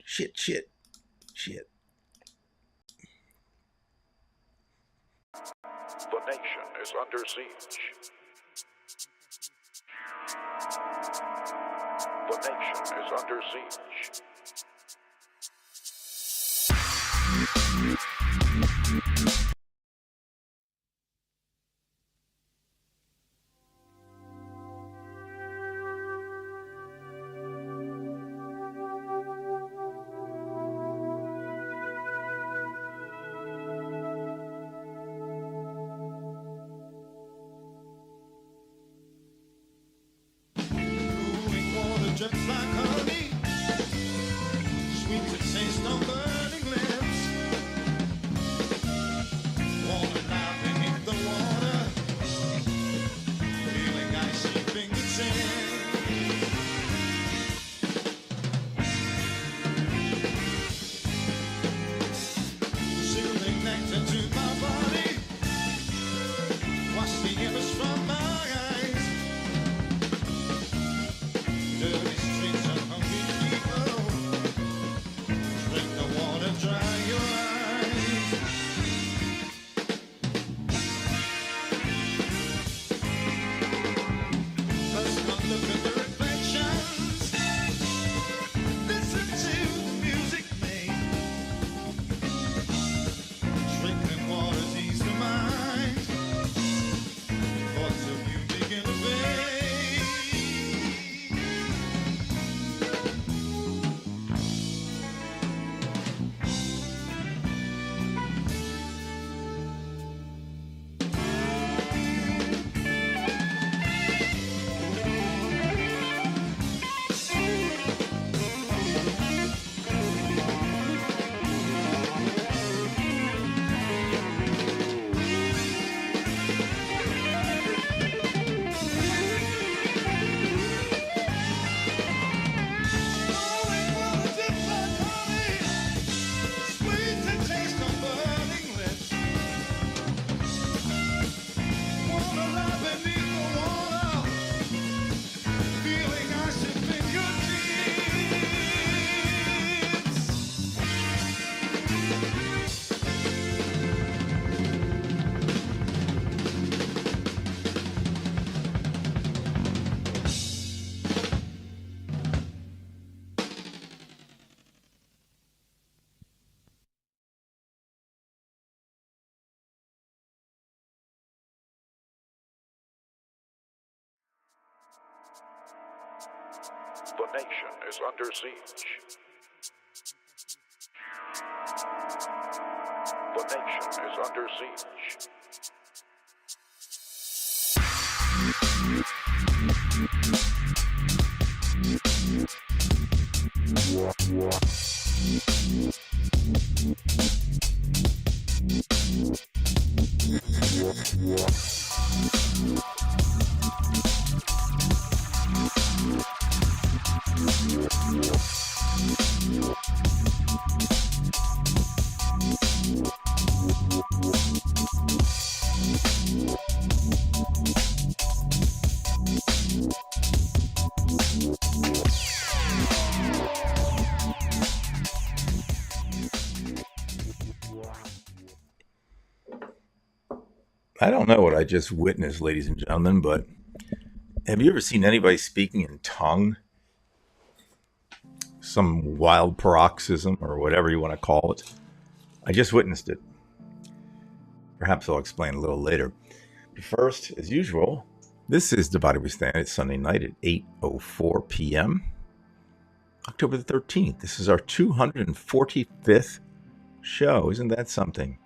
Shit. The nation is under siege. The nation is under siege. Drips like honey, sweet to taste on burning lips. Wanna lie beneath the water, feeling icy fingertips. Soothing nectar to my body, wash the image from my eyes. Dirty streets of hungry people, drink the water, dry your eyes. Let's not look at the reflections, listen to the music made. Drinking water's ease the mind, thoughts of you begin to fade. The nation is under siege. The nation is under siege. I don't know what I just witnessed, ladies and gentlemen, but have you ever seen anybody speaking in tongue? Some wild paroxysm or whatever you want to call it. I just witnessed it. Perhaps I'll explain a little later. But first, as usual, this is Divided We Stand. It's Sunday night at 8:04 p.m. October the 13th. This is our 245th show. Isn't that something?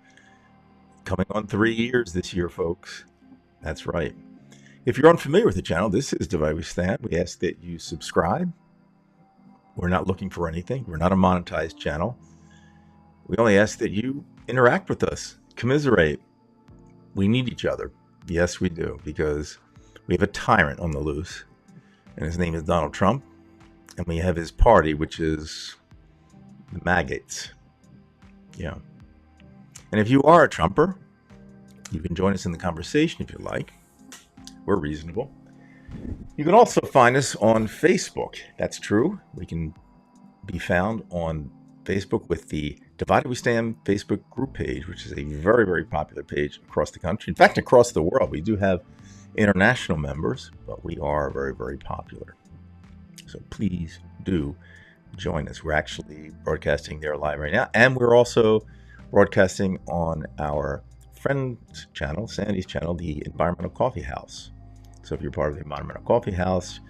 Coming on 3 years this year, folks. That's right. If you're unfamiliar with the channel, this is Divided We Stand. We ask that you subscribe. We're not looking for anything. We're not a monetized channel. We only ask that you interact with us, commiserate. We need each other. Yes, we do, because we have a tyrant on the loose, and his name is Donald Trump, and we have his party, which is the maggots. Yeah. And if you are a Trumper, you can join us in the conversation if you like. We're reasonable. You can also find us on Facebook. That's true. We can be found on Facebook with the Divided We Stand Facebook group page, which is a very, very popular page across the country. In fact, across the world. We do have international members, but we are very, very popular. So please do join us. We're actually broadcasting there live right now, and we're also broadcasting on our friend's channel, Sandy's channel, the Environmental Coffee House. So if you're part of the Environmental Coffee House,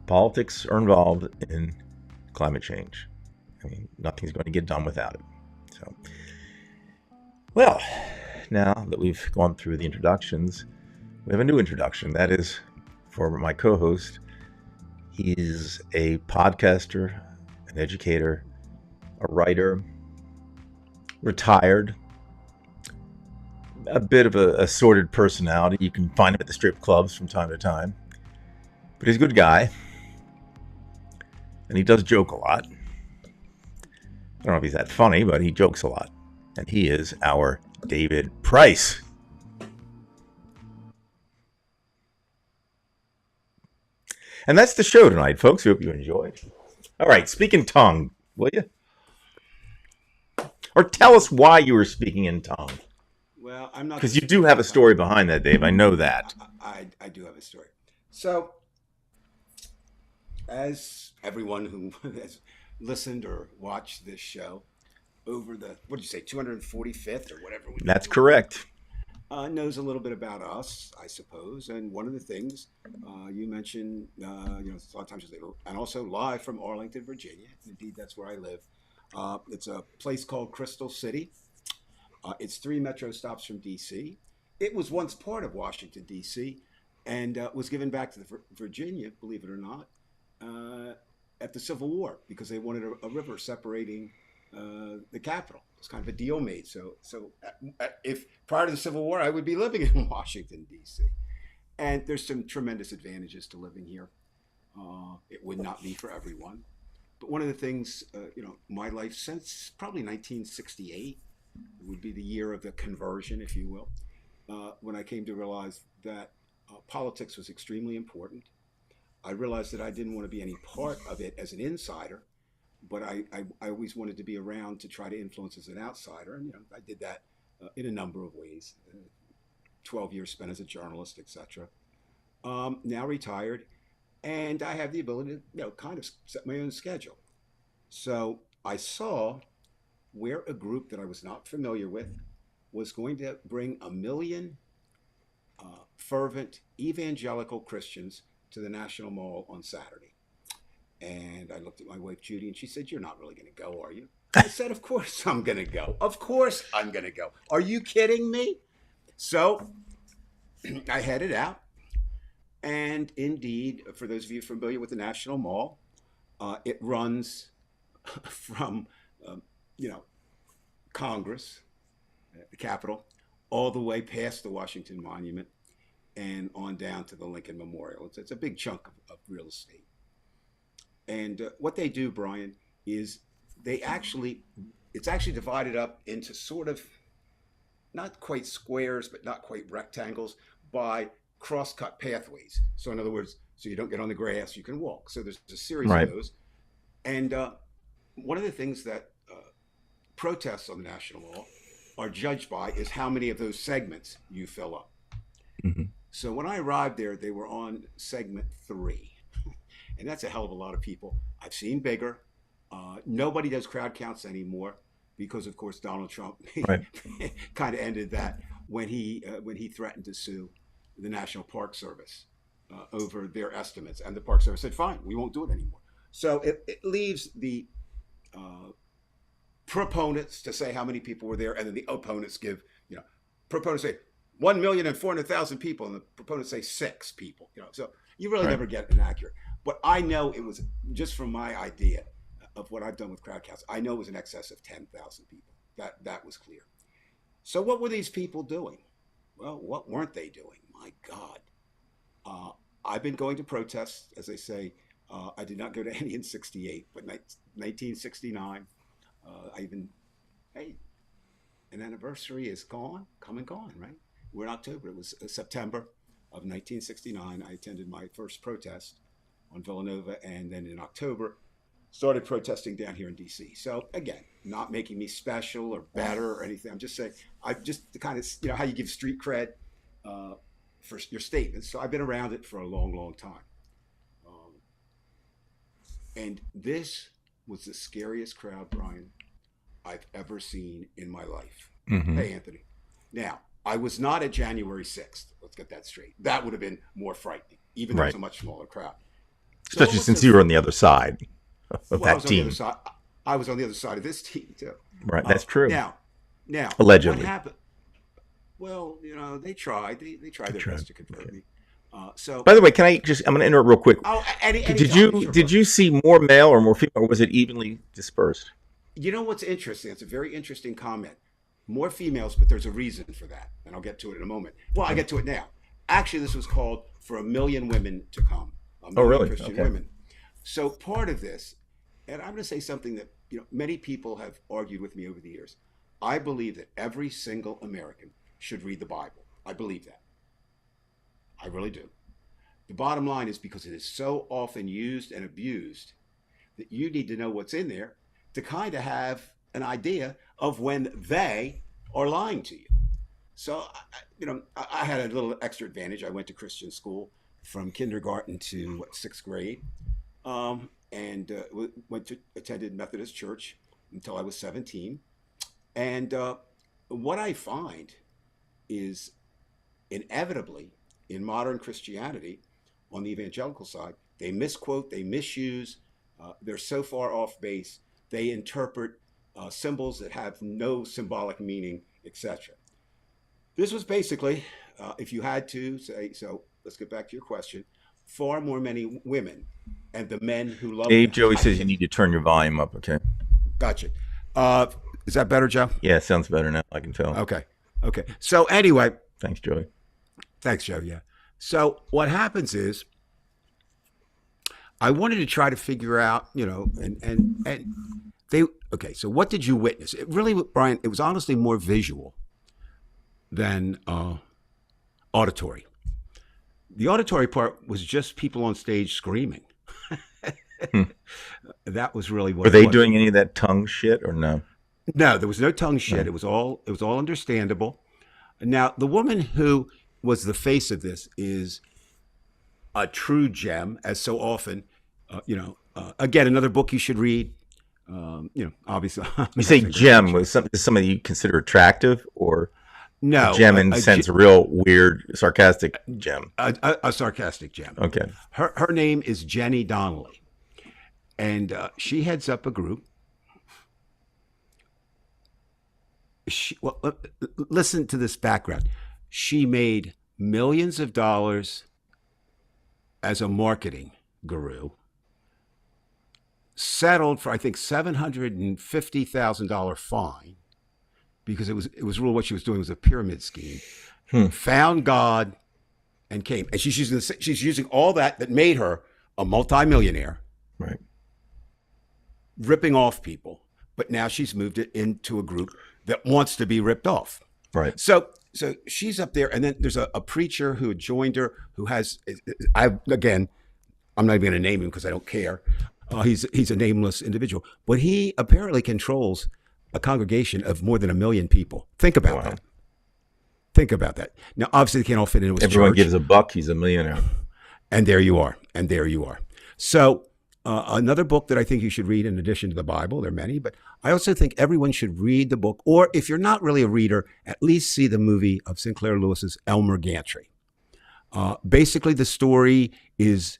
politics are involved in climate change. I mean, nothing's going to get done without it. So, well, now that we've gone through the introductions, we have a new introduction. That is for my co-host. He's a podcaster, an educator, a writer, retired, a bit of a sordid personality. You can find him at the strip clubs from time to time. But he's a good guy. And he does joke a lot. I don't know if he's that funny, but he jokes a lot. And he is our David Price. And that's the show tonight, folks. Hope you enjoyed. All right, speak in tongue, will you? Or tell us why you were speaking in tongue. Well, I'm not. Because you do have a story behind that, Dave. I know that. I do have a story. So, as everyone who has listened or watched this show over the, what did you say, 245th or whatever? That's correct. Knows a little bit about us, I suppose. And one of the things you mentioned, a lot of times you say, and also live from Arlington, Virginia. Indeed, that's where I live. It's a place called Crystal City. It's 3 metro stops from D.C. It was once part of Washington, D.C., and was given back to Virginia, believe it or not, at the Civil War because they wanted a river separating the capital. It's kind of a deal made. So if prior to the Civil War, I would be living in Washington, D.C. And there's some tremendous advantages to living here. It would not be for everyone. But one of the things, my life since probably 1968 would be the year of the conversion, if you will, when I came to realize that politics was extremely important. I realized that I didn't want to be any part of it as an insider, but I always wanted to be around to try to influence as an outsider. And I did that in a number of ways. 12 years spent as a journalist, etc. Now retired, and I have the ability to kind of set my own schedule. So I saw where a group that I was not familiar with was going to bring 1 million fervent evangelical Christians to the National Mall on Saturday. And I looked at my wife, Judy, and she said, "You're not really going to go, are you?" I said, "Of course I'm going to go. Of course I'm going to go. Are you kidding me?" So I headed out. And indeed, for those of you familiar with the National Mall, it runs from, Congress, the Capitol, all the way past the Washington Monument and on down to the Lincoln Memorial. It's a big chunk of real estate. And what they do, Brian, is it's actually divided up into sort of not quite squares, but not quite rectangles by cross-cut pathways. So in other words, so you don't get on the grass, you can walk. So there's a series of those. And one of the things that protests on the National Mall are judged by is how many of those segments you fill up. Mm-hmm. So when I arrived there, they were on segment 3. And that's a hell of a lot of people. I've seen bigger. Nobody does crowd counts anymore because, of course, Donald Trump kind of ended that when he threatened to sue the National Park Service over their estimates. And the Park Service said, fine, we won't do it anymore. So it leaves the proponents to say how many people were there, and then the opponents give, proponents say 1,400,000 people, and the proponents say 6 people. So you really never get an accurate. But I know it was, just from my idea of what I've done with crowd counts, I know it was in excess of 10,000 people. That was clear. So what were these people doing? Well, what weren't they doing? My God. I've been going to protests, as they say. I did not go to any in 68, but 1969, an anniversary is come and gone, right? We're in October. It was September of 1969. I attended my first protest on Villanova, and then in October, started protesting down here in DC. So again, not making me special or better or anything. I'm just saying, I just the kind of, how you give street cred uh, for your statements. So I've been around it for a long, long time. Um, and this was the scariest crowd, Brian, I've ever seen in my life. Hmm. Hey, Anthony. Now, I was not at January 6th. Let's get that straight. That would have been more frightening, even though it was Right. a much smaller crowd. So what Especially was since so, you were on the other side of well, I that was on the other team. side. I was on the other side of this team too. Right. Uh, That's true. now, what Allegedly. happened? Well, they tried. They tried That's their right. best to convert Okay. me. So, By the way, I'm going to interrupt real quick. oh, Did anytime, you sure, did bro. you see more male or more female, or was it evenly dispersed? You know what's interesting? It's a very interesting comment. More females, but there's a reason for that, and I'll get to it in a moment. Well, I Okay. get to it now. Actually, this was called for 1 million women to come, a Oh, million really? Christian Okay. women. So part of this, and I'm going to say something that many people have argued with me over the years. I believe that every single American should read the Bible. I believe that. I really do. The bottom line is because it is so often used and abused that you need to know what's in there to kind of have an idea of when they are lying to you. So, I had a little extra advantage. I went to Christian school from kindergarten to sixth grade, and went to attended Methodist church until I was 17. And what I find is inevitably in modern Christianity, on the evangelical side, they misquote, they misuse, they're so far off base, they interpret symbols that have no symbolic meaning, etc. This was basically, if you had to say, so let's get back to your question, far more many women and the men who love Dave them. Joey says you need to turn your volume up. Okay. Gotcha. Is that better, Joe? Yeah, it sounds better now. I can tell. Okay. Okay. So anyway, Thanks, Joey. thanks, Joe. Yeah. So what happens is I wanted to try to figure out, and they, okay. So what did you witness? It really, Brian, it was honestly more visual than auditory. The auditory part was just people on stage screaming. Hmm. That was really what Were it they was. doing any of that tongue shit or no? No, there was no tongue shit. No. It was all understandable. Now, the woman who was the face of this is a true gem, as so often. Again, another book you should read. Obviously, I'm You say messing gem, around. was somebody you consider attractive, or a No, gem in the sense of real weird, sarcastic gem? a sarcastic gem. Okay. Her name is Jenny Donnelly, and she heads up a group. Listen to this background. She made millions of dollars as a marketing guru, settled for I think $750,000 fine because it was ruled what she was doing was a pyramid scheme. Hmm. Found God and came, and she's using all that made her a multimillionaire, Right. ripping off people. But now she's moved it into a group that wants to be ripped off. Right. So she's up there, and then there's a preacher who had joined her who has, I'm not even going to name him because I don't care. He's a nameless individual, but he apparently controls a congregation of more than 1 million people. Think about Wow. that. Think about that. Now, obviously, they can't all fit into his Everyone church. gives a buck, he's a millionaire. And there you are. And there you are. So, another book that I think you should read in addition to the Bible, there are many, but I also think everyone should read the book, or if you're not really a reader, at least see the movie of Sinclair Lewis's Elmer Gantry. Basically, the story is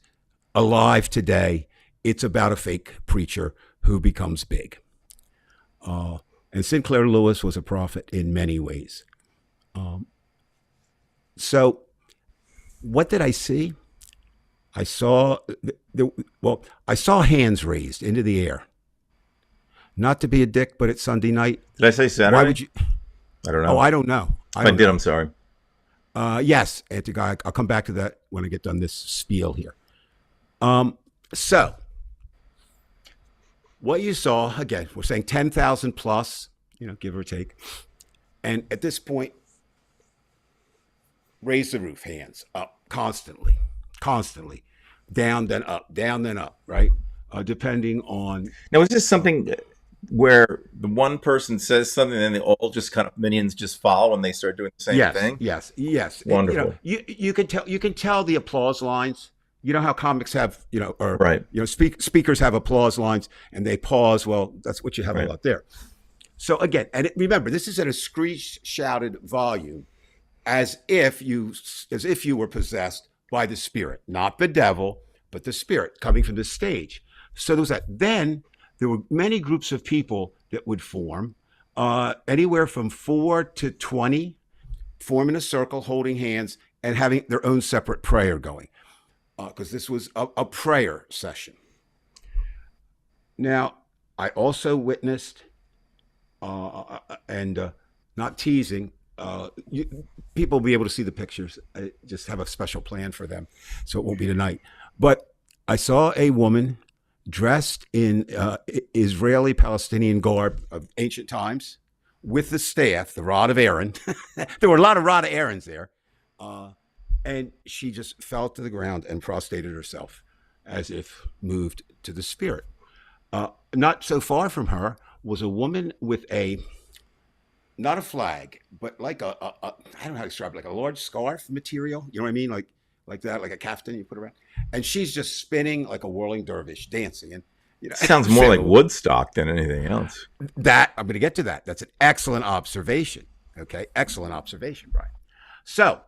alive today. It's about a fake preacher who becomes big. And Sinclair Lewis was a prophet in many ways. So, what did I see? I saw I saw hands raised into the air. Not to be a dick, but it's Sunday night. Did I say Saturday? Why would you? I don't know. Oh, I don't know. If I did, I'm sorry. Yes, Anthony. I'll come back to that when I get done this spiel here. So, what you saw again? We're saying 10,000 plus, give or take. And at this point, raise the roof, hands up constantly, down then up, right? depending on. Now, is this something where the one person says something and then they all just kind of minions just follow and they start doing the same Yes, thing? yes, yes. Wonderful. You can tell the applause lines. You know how comics have, or Right. speakers have applause lines and they pause. Well, that's what you have Right. a lot there. So again, remember, this is at a screech shouted volume, as if you were possessed by the spirit, not the devil, but the spirit coming from the stage. So there was that. Then there were many groups of people that would form, anywhere from 4 to 20, form in a circle, holding hands, and having their own separate prayer going, because this was a prayer session. Now, I also witnessed, and not teasing, people will be able to see the pictures. I just have a special plan for them, so it won't be tonight. But I saw a woman dressed in Israeli Palestinian garb of ancient times, with the staff, the rod of Aaron. There were a lot of rod of Aarons there. And she just fell to the ground and prostrated herself as if moved to the spirit. Not so far from her was a woman with not a flag, but like I don't know how to describe it, like a large scarf material. You know what I mean? Like that, like a kaftan you put around. And she's just spinning like a whirling dervish, dancing. And Sounds more like Woodstock than anything else. That I'm going to get to that. That's an excellent observation. Okay, excellent observation, Brian. So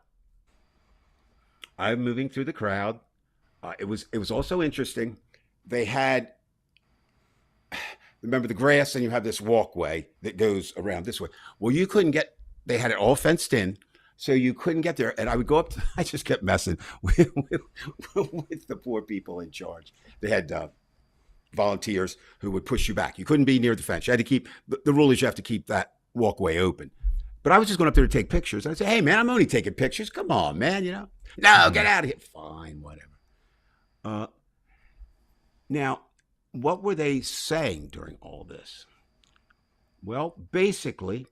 I'm moving through the crowd. It was also interesting. They had, remember the grass, and you have this walkway that goes around this way. Well, you couldn't get. They had it all fenced in, so you couldn't get there. And I would go up. I just kept messing with the poor people in charge. They had volunteers who would push you back. You couldn't be near the fence. You had to keep the rule is you have to keep that walkway open. But I was just going up there to take pictures. I'd say, "Hey, man, I'm only taking pictures. Come on, man. No, get out of here." Fine, whatever. Now, what were they saying during all this? Well, basically,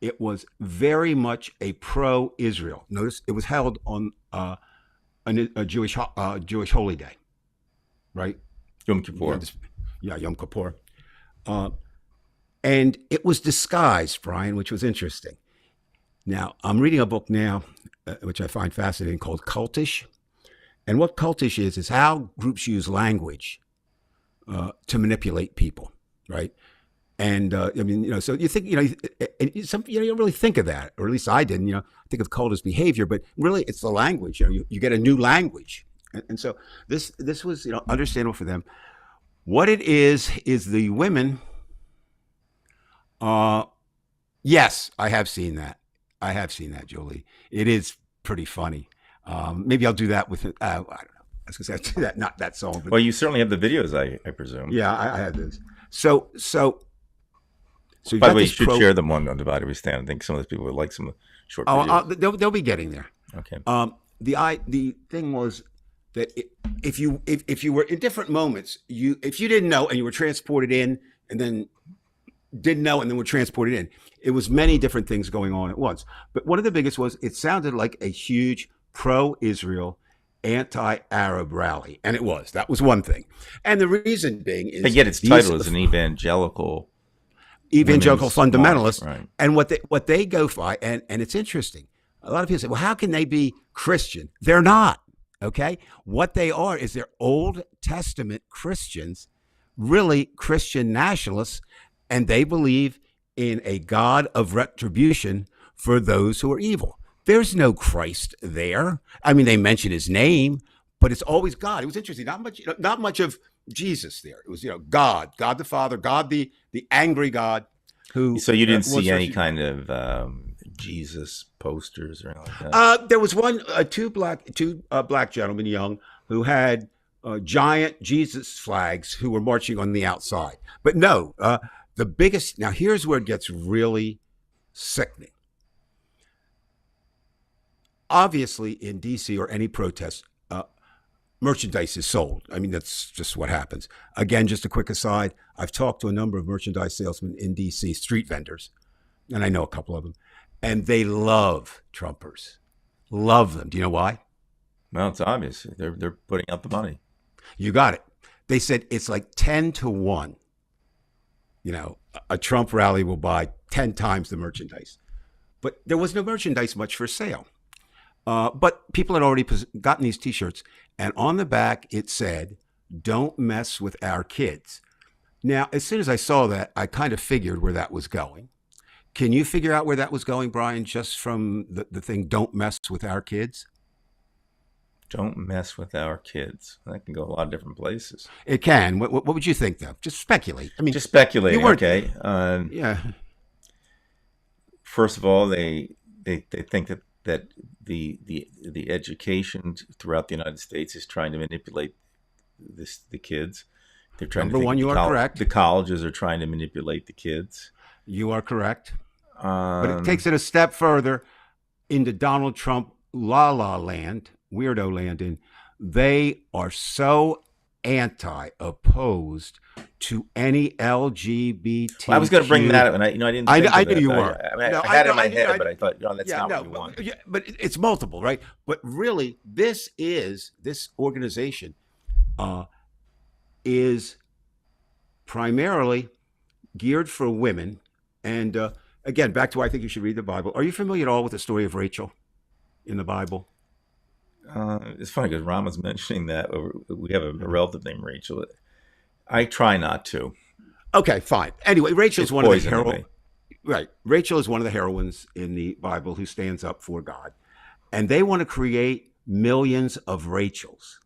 it was very much a pro-Israel. Notice it was held on a Jewish holy day, right? Yom Kippur. Yeah, Yom Kippur. And it was disguised, Brian, which was interesting. Now, I'm reading a book now, which I find fascinating, called Cultish. And what Cultish is how groups use language to manipulate people, right? And I mean, so you think, you don't really think of that, or at least I didn't. I think of cult as behavior, but really it's the language. You get a new language, and so this was understandable for them. What it is the women. Yes, I have seen that. Julie. It is pretty funny. Maybe I'll do that with it. I don't know. I was going to say I'll do that, not that song. But, well, you certainly have the videos, I presume. Yeah, I have those. So by the way, you should share them on Divided We Stand. I think some of those people would like some short videos. They'll be getting there. Okay. The thing was that if you were in different moments, if you didn't know and you were transported in, and then didn't know and then were transported in, it was many different things going on at once. But one of the biggest was it sounded like a huge pro-Israel, anti-Arab rally, and it was. That was one thing, and the reason being is. But yet its title is an evangelical fundamentalist, right. And what they go by, and it's interesting. A lot of people say, "Well, how can they be Christian?" They're not. Okay, what they are is they're Old Testament Christians, really Christian nationalists, and they believe in a God of retribution for those who are evil. There's no Christ there. I mean, they mention his name, but it's always God. It was interesting. Not much of Jesus there. It was, God the Father, God the angry God. Who? So you didn't see any kind of Jesus posters or anything like that? There was two black gentlemen, young, who had giant Jesus flags who were marching on the outside. But no, the biggest. Now here's where it gets really sickening. Obviously, in D.C. or any protest, merchandise is sold. I mean, that's just what happens. Again, just a quick aside, I've talked to a number of merchandise salesmen in D.C., street vendors, and I know a couple of them, and they love Trumpers. Love them. Do you know why? Well, it's obvious. They're putting out the money. You got it. They said it's like 10-1. A Trump rally will buy 10 times the merchandise. But there was no merchandise much for sale. But people had already gotten these T-shirts. And on the back, it said, "Don't mess with our kids." Now, as soon as I saw that, I kind of figured where that was going. Can you figure out where that was going, Brian, just from the thing, "Don't mess with our kids"? Don't mess with our kids. That can go a lot of different places. It can. What would you think, though? Just speculate. I mean, Just speculating. you weren't- Okay. yeah. First of all, they think that the education throughout the United States is trying to manipulate the kids. They're trying Number to think one, you are correct. The colleges are trying to manipulate the kids. You are correct. But it Um, takes it a step further into Donald Trump la la land, weirdo land, and they are so opposed to any LGBT. I was going to bring that up, and I didn't. I think of knew that. you were. I had it in my head, but I thought, that's not what we want. Yeah, but it's multiple, right? But really, this organization is primarily geared for women. And again, back to why I think you should read the Bible. Are you familiar at all with the story of Rachel in the Bible? It's funny because Ron was mentioning that we have a relative named Rachel. I try not to. Okay, fine. Anyway, Rachel is one of the poison to heroines. Right. Rachel is one of the heroines in the Bible who stands up for God. And they want to create millions of Rachels.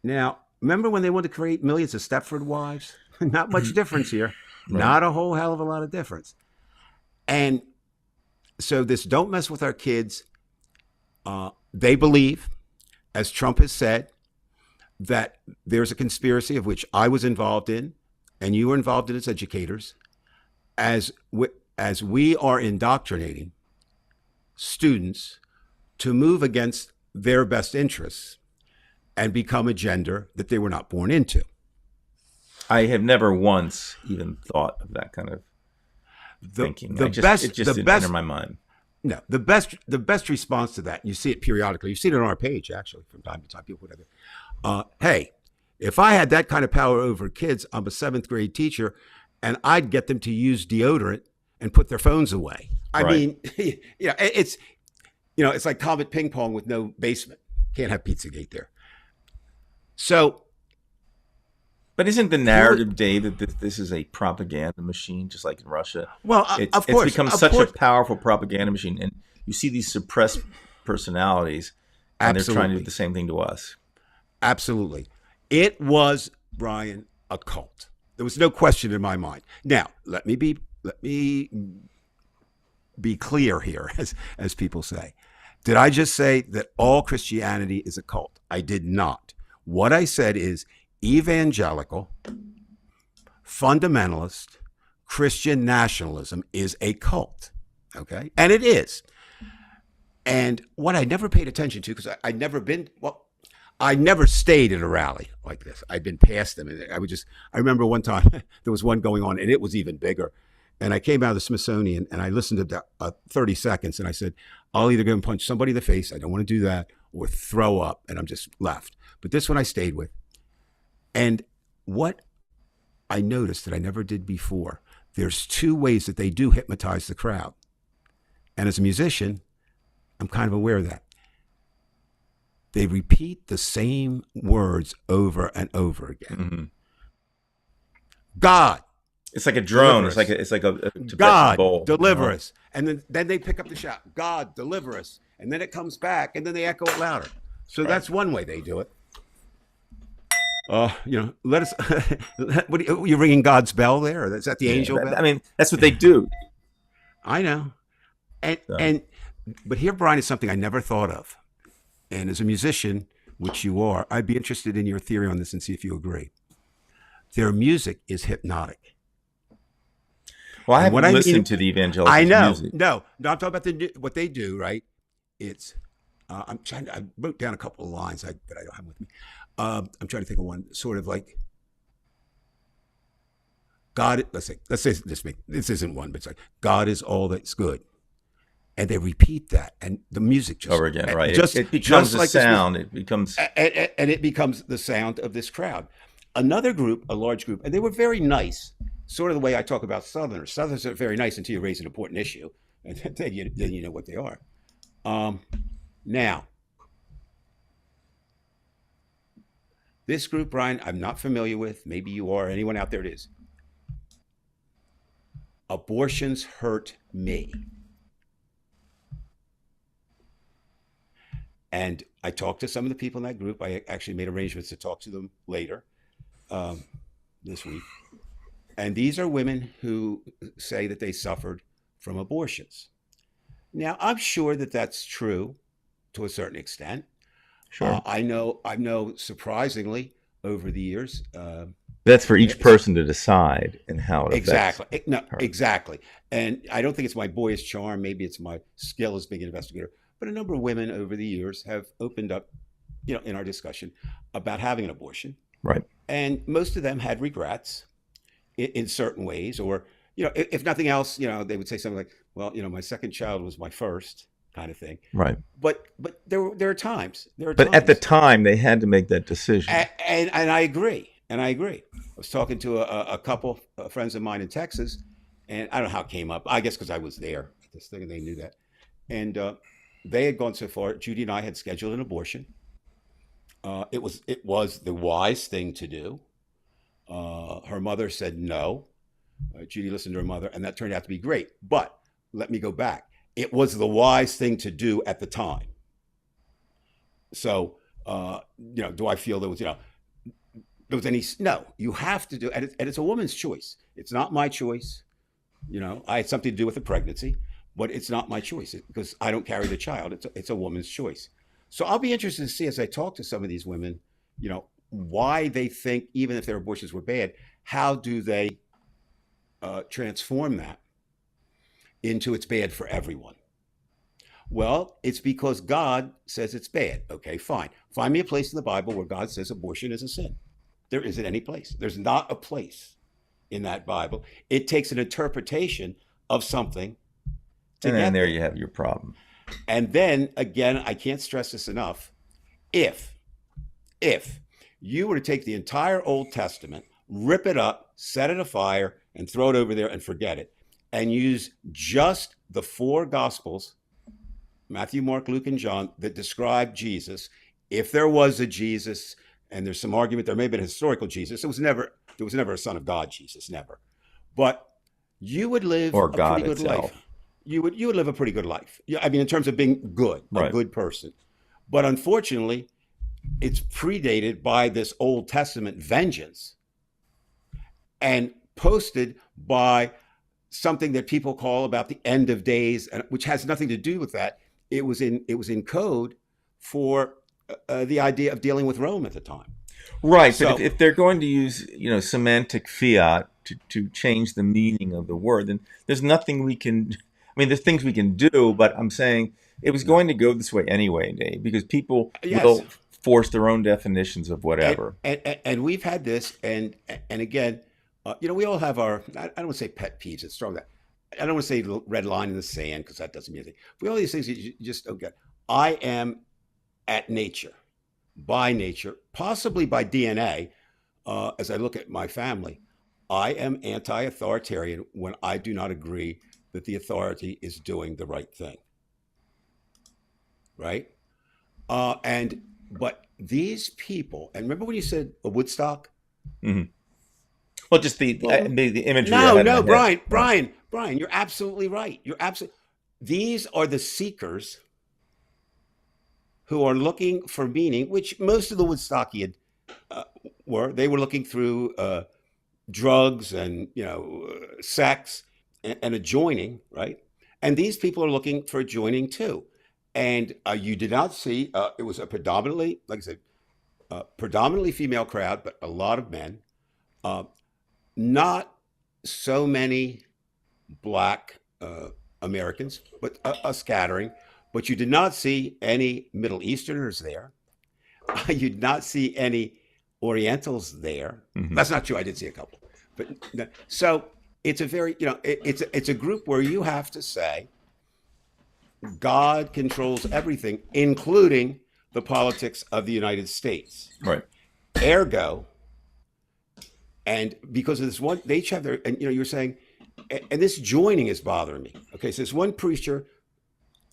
Now, remember when they wanted to create millions of Stepford wives? Not much difference here. Right. Not a whole hell of a lot of difference. And so this "don't mess with our kids," they believe, as Trump has said, that there's a conspiracy of which I was involved in, and you were involved in as educators, as we are indoctrinating students to move against their best interests and become a gender that they were not born into. I have never once even thought of that kind of thinking. It just didn't enter my mind. No, the best response to that, you see it periodically. You see it on our page, actually, from time to time. People put it, hey, if I had that kind of power over kids, I'm a 7th grade teacher, and I'd get them to use deodorant and put their phones away. I mean, it's like Comet ping pong with no basement. Can't have Pizzagate there. So, but isn't the narrative, Dave, that this is a propaganda machine, just like in Russia? Well, of course, it's become such a powerful propaganda machine, and you see these suppressed personalities, and they're trying to do the same thing to us. Absolutely, it was, Brian, a cult. There was no question in my mind. Now, let me be clear here, as people say. Did I just say that all Christianity is a cult? I did not. What I said is evangelical, fundamentalist, Christian nationalism is a cult. Okay? And it is. And what I never paid attention to, because I never stayed at a rally like this. I'd been past them. And I remember one time there was one going on and it was even bigger. And I came out of the Smithsonian and I listened to 30 seconds and I said, I'll either go and punch somebody in the face, I don't want to do that, or throw up, and I'm just left. But this one I stayed with. And what I noticed that I never did before, there's 2 ways that they do hypnotize the crowd. And as a musician, I'm kind of aware of that. They repeat the same words over and over again. Mm-hmm. God. It's like a drone. It's like a Tibetan God, bowl. deliver us. And then they pick up the shout, God, deliver us. And then it comes back, and then they echo it louder. So that's one way they do it. Let us. What are you ringing God's bell there? Or is that the angel bell? I mean, that's what they do. I know. But here, Brian, is something I never thought of. And as a musician, which you are, I'd be interested in your theory on this and see if you agree. Their music is hypnotic. Well, I haven't listened to the evangelical music. No, I'm talking about what they do, right? It's, I wrote down a couple of lines, but I don't have them with me. I'm trying to think of one, sort of like, God, let's say this isn't one, but it's like, God is all that's good. And they repeat that, and the music just over again, right? Just, it becomes just a like sound. It becomes and it becomes the sound of this crowd. Another group, a large group, and they were very nice, sort of the way I talk about Southerners. Southerners are very nice until you raise an important issue, and then you know what they are. Um, Now, this group, Brian, I'm not familiar with. Maybe you are. Anyone out there it is. Abortions hurt me. And I talked to some of the people in that group. I actually made arrangements to talk to them later um, this week. And these are women who say that they suffered from abortions. Now, I'm sure that that's true to a certain extent. Sure. I know surprisingly over the years. That's for each person to decide and how it affects Exactly. No, her. exactly. And I don't think it's my boyish charm. Maybe it's my skill as being an investigator. But a number of women over the years have opened up, in our discussion about having an abortion. Right. And most of them had regrets in certain ways, or, if nothing else, they would say something like, well, my second child was my first kind of thing. Right. But there are times. But at the time, they had to make that decision. And I agree. I was talking to a couple friends of mine in Texas, and I don't know how it came up. I guess because I was there at this thing, and they knew that. And they had gone so far. Judy and I had scheduled an abortion. It was the wise thing to do. Her mother said no. Judy listened to her mother, and that turned out to be great. But let me go back. It was the wise thing to do at the time. So, do I feel there was any? No, you have to do, and it's a woman's choice. It's not my choice. I had something to do with the pregnancy, but it's not my choice because I don't carry the child. It's a woman's choice. So I'll be interested to see as I talk to some of these women, why they think even if their abortions were bad, how do they transform that into it's bad for everyone? Well, it's because God says it's bad. Okay, fine. Find me a place in the Bible where God says abortion is a sin. There isn't any place. There's not a place in that Bible. It takes an interpretation of something to And then get there you have your problem. And then again, I can't stress this enough. If you were to take the entire Old Testament, rip it up, set it afire, and throw it over there and forget it, and use just the four Gospels, Matthew, Mark, Luke, and John, that describe Jesus, if there was a Jesus, and there's some argument there may have been a historical Jesus, there was never a Son of God Jesus, never. But you would live Or a God pretty good itself. life. You would live a pretty good life. Yeah, I mean, in terms of being good, a Right. good person. But unfortunately, it's predated by this Old Testament vengeance and posted by something that people call about the end of days, which has nothing to do with that. It was in code for the idea of dealing with Rome at the time. Right, So- but if they're going to use, semantic fiat to change the meaning of the word, then there's nothing we can. I mean, there's things we can do, but I'm saying it was going to go this way anyway, Dave, because people Yes. will force their own definitions of whatever. And we've had this, and again, we all have our. I don't want to say pet peeves. It's strong. That I don't want to say red line in the sand because that doesn't mean anything. But all these things you just don't get. I am at nature, by nature, possibly by DNA. As I look at my family, I am anti-authoritarian when I do not agree that the authority is doing the right thing. Right? But these people, and remember when you said a Woodstock? Well, just the imagery. I No, had in no, my head. Brian, you're absolutely right. These are the seekers who are looking for meaning, which most of the Woodstockian were. They were looking through drugs and sex and adjoining, right? And these people are looking for adjoining too. And you did not see it was a predominantly, like I said, predominantly female crowd, but a lot of men. Not so many black Americans, but a scattering. But you did not see any Middle Easterners there. You did not see any Orientals there. That's not true. I did see a couple. But so it's a very, it's a group where you have to say God controls everything, including the politics of the United States. Right. Ergo, And because of this one, they each have their, and you're saying, and this joining is bothering me. Okay, so this one preacher,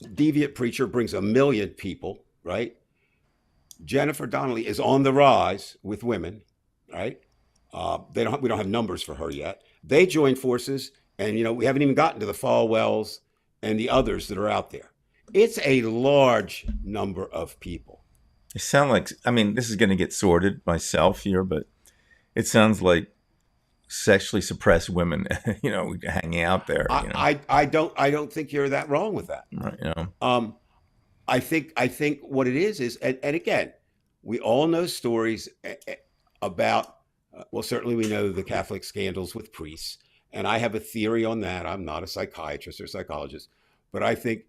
deviant preacher, brings 1 million people, right? Jennifer Donnelly is on the rise with women, right? We don't have numbers for her yet. They join forces, and we haven't even gotten to the Falwells and the others that are out there. It's a large number of people. It sounds like, I mean, this is going to get sorted myself here, but it sounds like sexually suppressed women, hanging out there. I don't think you're that wrong with that. Right. I think what it is, and again, we all know stories about. Well, certainly we know the Catholic scandals with priests, and I have a theory on that. I'm not a psychiatrist or psychologist, but I think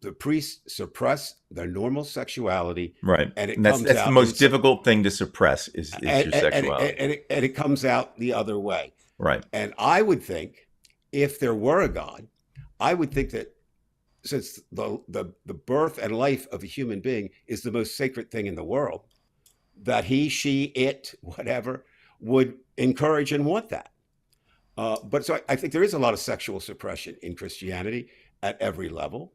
the priests suppress their normal sexuality, Right, and that's the most difficult thing to suppress is your sexuality, and it comes out the other way. Right. And I would think, if there were a God, I would think that since the birth and life of a human being is the most sacred thing in the world, that he, she, it, whatever, would encourage and want that. But so I think there is a lot of sexual suppression in Christianity at every level.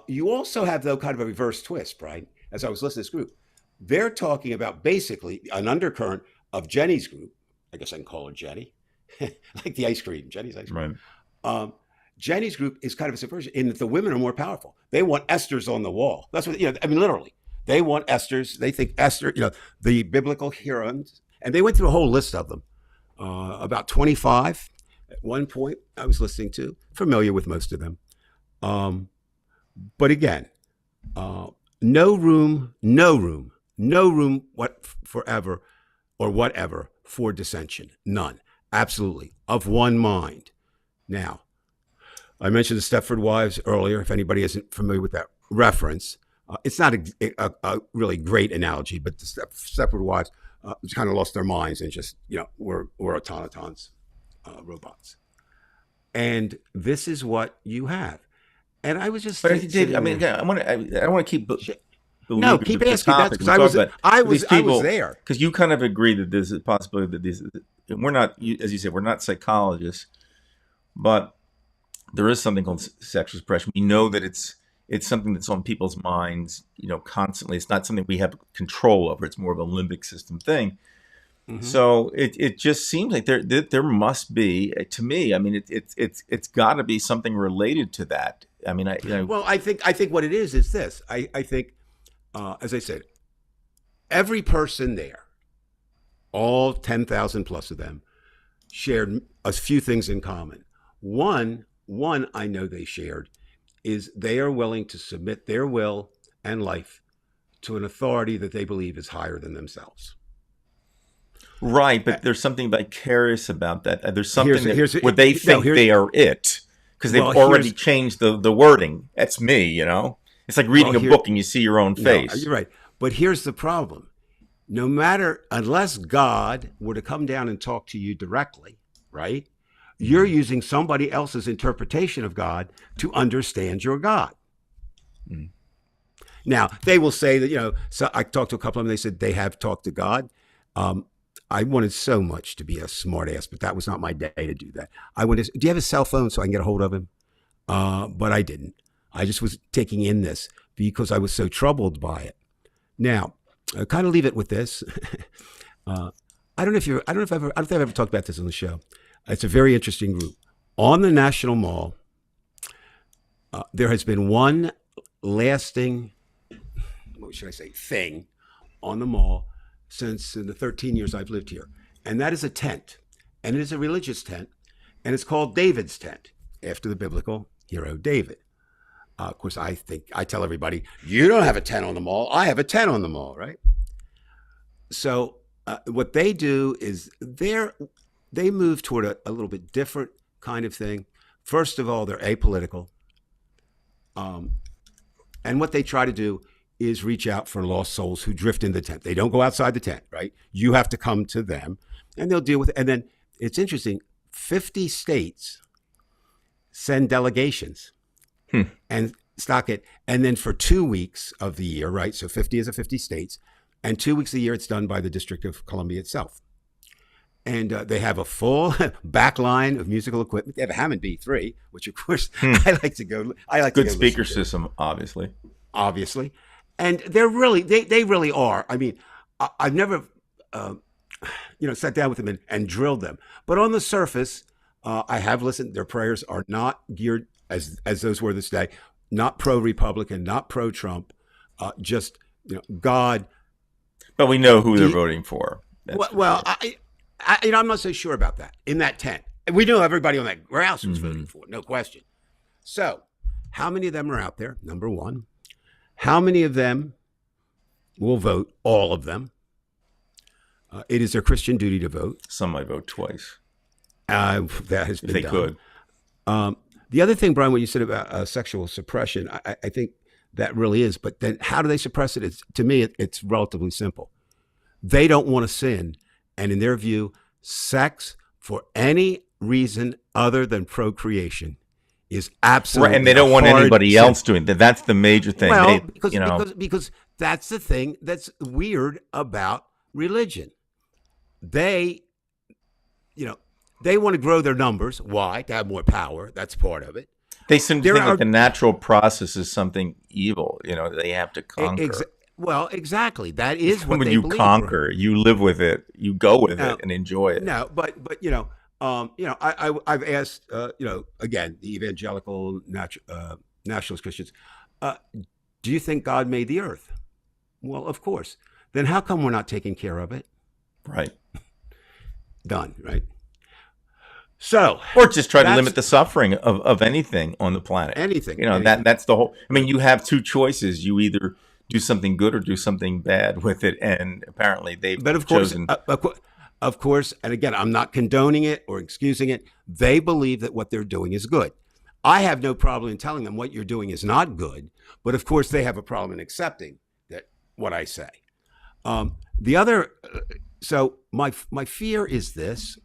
You also have, though, kind of a reverse twist, Brian. As I was listening to this group, they're talking about basically an undercurrent of Jenny's group. I guess I can call her Jenny, like the ice cream, Jenny's ice cream. Right. Jenny's group is kind of a subversion in that the women are more powerful. They want Esther's on the wall. That's what, I mean, literally. They want Esther's. They think Esther, the biblical heroines. And they went through a whole list of them, about 25 at one point I was listening to, familiar with most of them. But again, no room forever or whatever for dissension. None. Absolutely. Of one mind. Now, I mentioned the Stepford Wives earlier. If anybody isn't familiar with that reference, it's not a really great analogy, but the Stepford Wives kind of lost their minds and just, were automatons, robots. And this is what you have. And I was just. But I mean, I want to keep. No, keep asking that because I was there. Because you kind of agree that there's a possibility that we're not, as you said, we're not psychologists, but there is something called sexual suppression. We know that it's something that's on people's minds, constantly. It's not something we have control over. It's more of a limbic system thing. Mm-hmm. So it just seems like there must be, to me. I mean, it's got to be something related to that. I mean, well, I think what it is this. I think, as I said, every person there, all 10,000 plus of them, shared a few things in common. One I know they shared is they are willing to submit their will and life to an authority that they believe is higher than themselves. Right, but there's something vicarious about that. There's something where they think they are it because they've already changed the wording. That's me, It's like reading a book and you see your own face. No, you're right. But here's the problem. No matter, unless God were to come down and talk to you directly, right? You're using somebody else's interpretation of God to understand your God. Mm. Now, they will say that, so I talked to a couple of them, they said they have talked to God. I wanted so much to be a smart ass, but that was not my day to do that. I wanted do you have a cell phone so I can get a hold of him? But I didn't. I just was taking in this because I was so troubled by it. Now, I kind of leave it with this. I don't know if I've ever talked about this on the show. It's a very interesting group. On the National Mall, there has been one lasting, what should I say, thing on the mall since in the 13 years I've lived here. And that is a tent. And it is a religious tent. And it's called David's tent, after the biblical hero David. Of course, I tell everybody, you don't have a tent on the mall. I have a tent on the mall, right? So what they do is they move toward a little bit different kind of thing. First of all, they're apolitical. And what they try to do is reach out for lost souls who drift in the tent. They don't go outside the tent, right? You have to come to them and they'll deal with it. And then it's interesting, 50 states send delegations and stock it. And then for 2 weeks of the year, right? So 50 is a 50 states. And 2 weeks a year, it's done by the District of Columbia itself. and they have a full back line of musical equipment. They have a Hammond B3, which of course Hmm. I like to go. I like Good to go speaker listen to, system, obviously. obviously, and they're really they really are. I mean, I've never uh, sat down with them and drilled them, but on the surface, I have listened. Their prayers are not geared as those were this day, not pro Republican, not pro Trump, just God. But we know who they're He, voting for. That's for well, sure. I'm not so sure about that. In that tent, we know everybody on that grouse was Mm-hmm. voting for it, no question. So, how many of them are out there? Number one, how many of them will vote? All of them. It is their Christian duty to vote. Some might vote twice That has if been they done. could. The other thing, Brian, what you said about sexual suppression, I think that really is. But then, how do they suppress it? To me, it's relatively simple. They don't want to sin, and in their view, sex for any reason other than procreation is absolutely Right, and they don't want hard anybody sin. else doing that. That's the major thing. Well, They, because that's the thing that's weird about religion. They, they want to grow their numbers. Why? To have more power. That's part of it. they seem to There think are that the natural process is something evil. They have to conquer. Well, exactly. That is what When they you believe. conquer, you live with it, you go with No, it, and enjoy it. No, but I've asked again the evangelical nationalist Christians, do you think God made the earth? Well, of course. Then how come we're not taking care of it? Right. Done, right? So Or just try to that's limit the suffering of anything on the planet. anything. That's the whole. I mean, you have two choices. You either do something good or do something bad with it, and apparently they've But of course, chosen. of course, and again, I'm not condoning it or excusing it. They believe that what they're doing is good. I have no problem in telling them what you're doing is not good, but of course, they have a problem in accepting that what I say. The other, so my fear is this.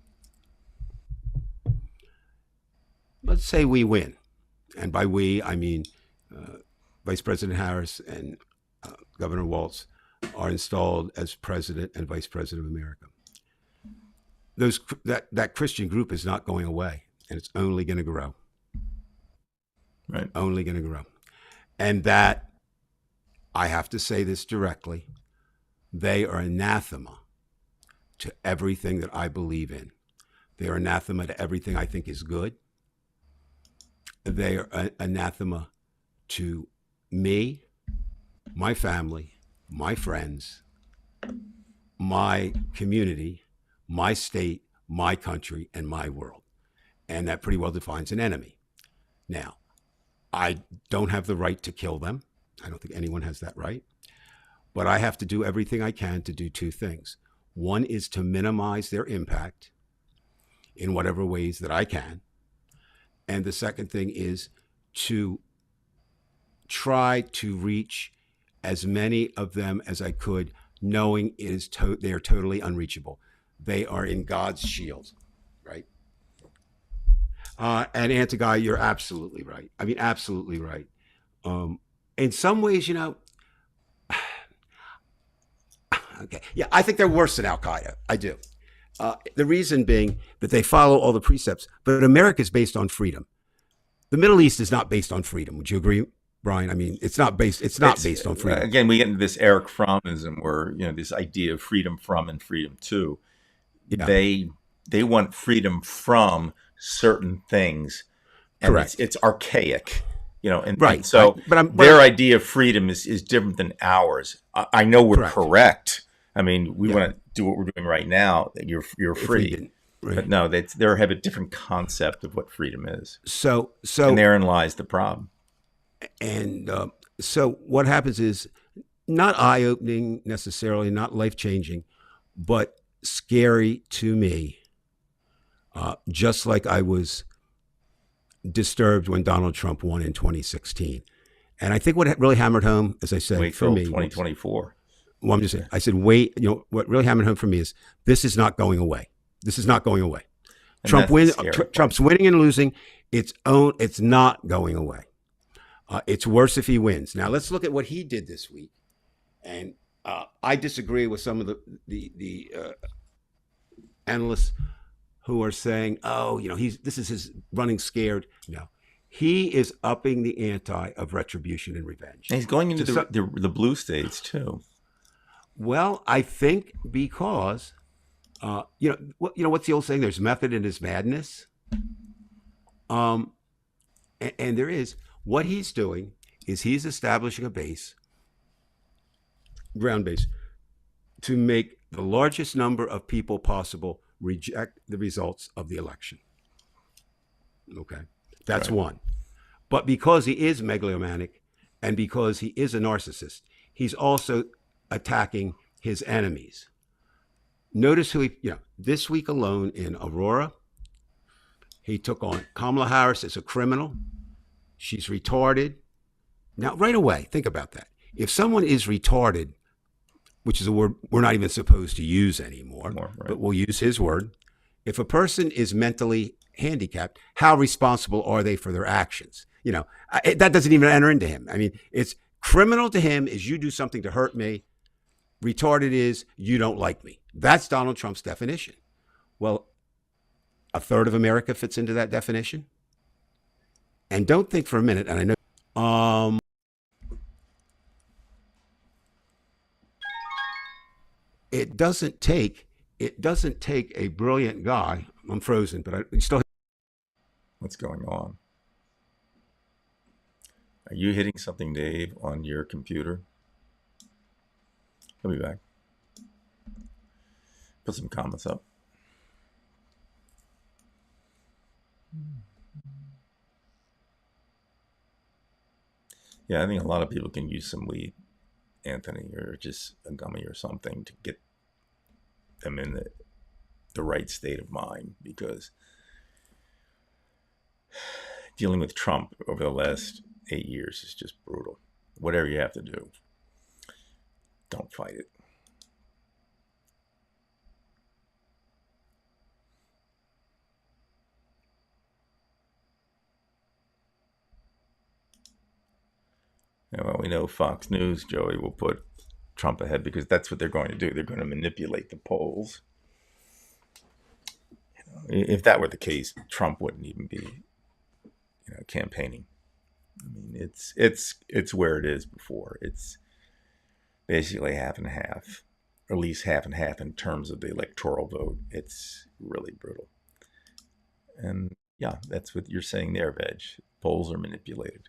Let's say we win, and by we I mean Vice President Harris and Governor Walz are installed as president and vice president of America. That Christian group is not going away, and it's only going to grow. Right. Only going to grow. And that, I have to say this directly, they are anathema to everything that I believe in. They are anathema to everything I think is good. They are anathema to me, my family, my friends, my community, my state, my country, and my world. And that pretty well defines an enemy. Now, I don't have the right to kill them. I don't think anyone has that right. But I have to do everything I can to do two things. One is to minimize their impact in whatever ways that I can. And the second thing is to try to reach as many of them as I could, knowing they are totally unreachable. They are in God's shield, right? And Anti-Guy, you're absolutely right. I mean, absolutely right. In some ways, okay, yeah, I think they're worse than Al-Qaeda. I do. The reason being that they follow all the precepts, but America is based on freedom. The Middle East is not based on freedom. Would you agree, Brian? I mean, it's not based on freedom. Again, we get into this Eric Fromism, where this idea of freedom from and freedom to. Yeah. They want freedom from certain things, and Correct. it's archaic. And Right. so But their idea of freedom is different than ours. I know we're correct. I mean, we want to do what we're doing right now. That you're free, right. but no, they have a different concept of what freedom is. So and therein lies the problem. And so what happens is not eye-opening necessarily, not life-changing, but scary to me. Just like I was disturbed when Donald Trump won in 2016. And I think what really hammered home, as I said, Wait for till me, 2024. Well, I'm just saying, I said, wait, what really hammered home for me is this is not going away. This is not going away. And Trump that's wins. the scary part. Trump's winning and losing. It's not going away. It's worse if he wins. Now let's look at what he did this week. And I disagree with some of the analysts who are saying, "Oh, this is his running scared." No, he is upping the ante of retribution and revenge. And he's going into To some, the blue states too. well, I think because what's the old saying? There's method in his madness. Um, and there is. What he's doing is he's establishing a base, ground base, to make the largest number of people possible reject the results of the election. Okay, that's Right. one. But because he is megalomaniac and because he is a narcissist, he's also attacking his enemies. Notice this week alone in Aurora, he took on Kamala Harris as a criminal. She's retarded. Now, right away, think about that. If someone is retarded, which is a word we're not even supposed to use anymore, Right. but we'll use his word. If a person is mentally handicapped, how responsible are they for their actions? That doesn't even enter into him. I mean, it's criminal to him is you do something to hurt me. Retarded is you don't like me. That's Donald Trump's definition. Well, a third of America fits into that definition. And don't think for a minute, and I know, it doesn't take a brilliant guy. I'm frozen, but I still. What's going on? Are you hitting something, Dave, on your computer? I'll be back. Put some comments up. Yeah, I think a lot of people can use some weed, Anthony, or just a gummy or something to get them in the right state of mind, because dealing with Trump over the last 8 years is just brutal. Whatever you have to do, don't fight it. Yeah, well, we know Fox News, Joey, will put Trump ahead because that's what they're going to do. They're going to manipulate the polls. If that were the case, Trump wouldn't even be, campaigning. I mean, it's where it is before. It's basically half and half, or at least half and half in terms of the electoral vote. It's really brutal. And yeah, that's what you're saying there, Veg. Polls are manipulated.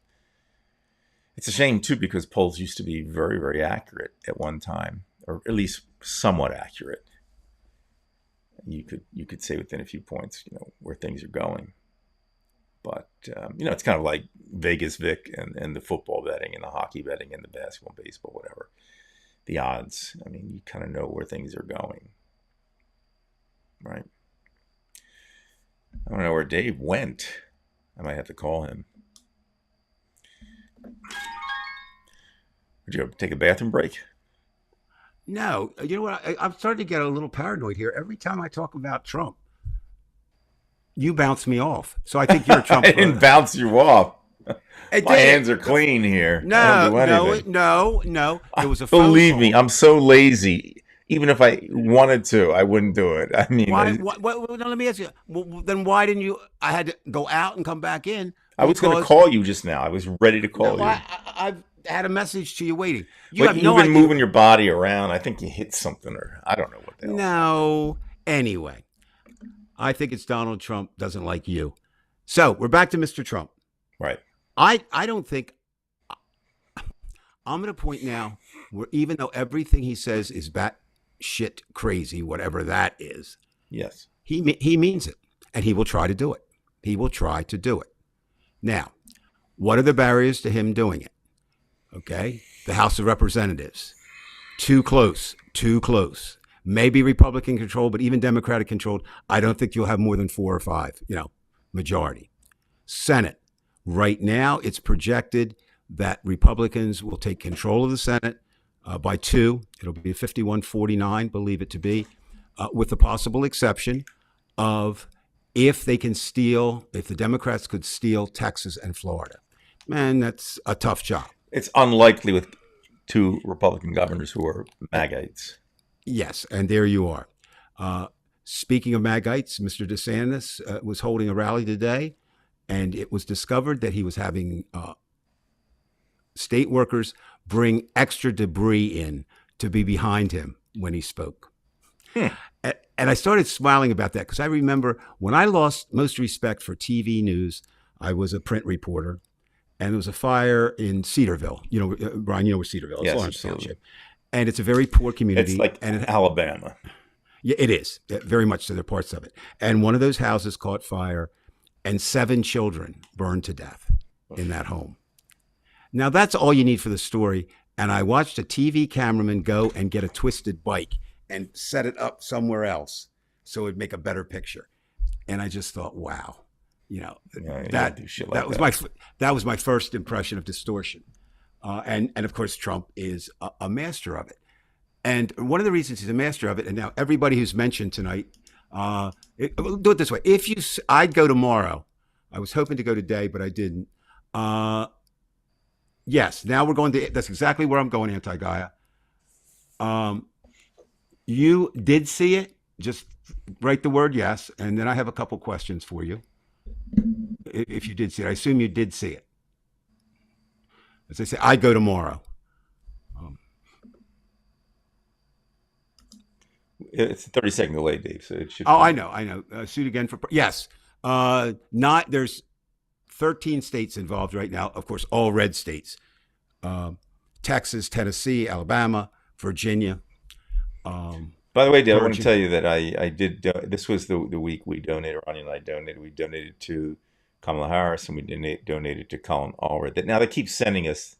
It's a shame too, because polls used to be very, very accurate at one time, or at least somewhat accurate. You could say within a few points, where things are going. But it's kind of like Vegas Vic and the football betting and the hockey betting and the basketball, baseball, whatever. The odds. I mean, you kind of know where things are going, right? I don't know where Dave went. I might have to call him. Would you take a bathroom break? No, you know what? I'm starting to get a little paranoid here. Every time I talk about Trump, you bounce me off. So I think you're a Trump. I didn't bounce you off. It My did. hands are clean here. I don't do anything. No. It was a phone Believe call. me, I'm so lazy. Even if I wanted to, I wouldn't do it. I mean, Why? Now let me ask you. Well, then why didn't you? I had to go out and come back in. I was going to call you just now. I was ready to call No, you. I've had a message to you waiting. You But have you've no been idea. moving your body around. I think you hit something, or I don't know what the hell. No. Anyway, I think it's Donald Trump doesn't like you. So we're back to Mr. Trump. Right. I don't think I'm at a point now where even though everything he says is batshit crazy, whatever that is, Yes. he means it, and he will try to do it. He will try to do it. Now, what are the barriers to him doing it? Okay, the House of Representatives, too close. Maybe Republican controlled, but even Democratic controlled. I don't think you'll have more than 4 or 5. Majority. Senate. Right now, it's projected that Republicans will take control of the Senate by 2. It'll be 51-49, believe it to be, with the possible exception of if the Democrats could steal Texas and Florida. Man, that's a tough job. It's unlikely with 2 Republican governors who are MAGAites. Yes, and there you are. Speaking of Magites, Mr. DeSantis was holding a rally today, and it was discovered that he was having state workers bring extra debris in to be behind him when he spoke. And I started smiling about that because I remember when I lost most respect for TV news, I was a print reporter, and there was a fire in Cedarville. You know, Brian, you know where Cedarville is, Yes, Lawrence absolutely. Township. And it's a very poor community. It's like and Alabama. Yeah, it is. Very much so. There are parts of it. And one of those houses caught fire, and 7 children burned to death in that home. Now, that's all you need for the story. And I watched a TV cameraman go and get a twisted bike and set it up somewhere else so it'd make a better picture. And I just thought, wow, you know, Yeah, you that don't do shit that like was my first impression of distortion. And of course, Trump is a master of it. And one of the reasons he's a master of it, and now everybody who's mentioned tonight, we'll do it this way. I'd go tomorrow. I was hoping to go today, but I didn't. Yes, now we're going to, that's exactly where I'm going, Anti-Gaia. You did see it? Just write the word yes, and then I have a couple questions for you. If you did see it, I assume you did see it. As I say, I go tomorrow. It's a 30-second delay, Dave, so it should. Oh, I know. Suit again for yes. There's 13 states involved right now. Of course, all red states: Texas, Tennessee, Alabama, Virginia. By the way, Dave, I want to Georgia. tell you that I did. This was the week we donated. Ronnie and I donated. We donated to Kamala Harris, and we donated to Colin Allred. Now they keep sending us.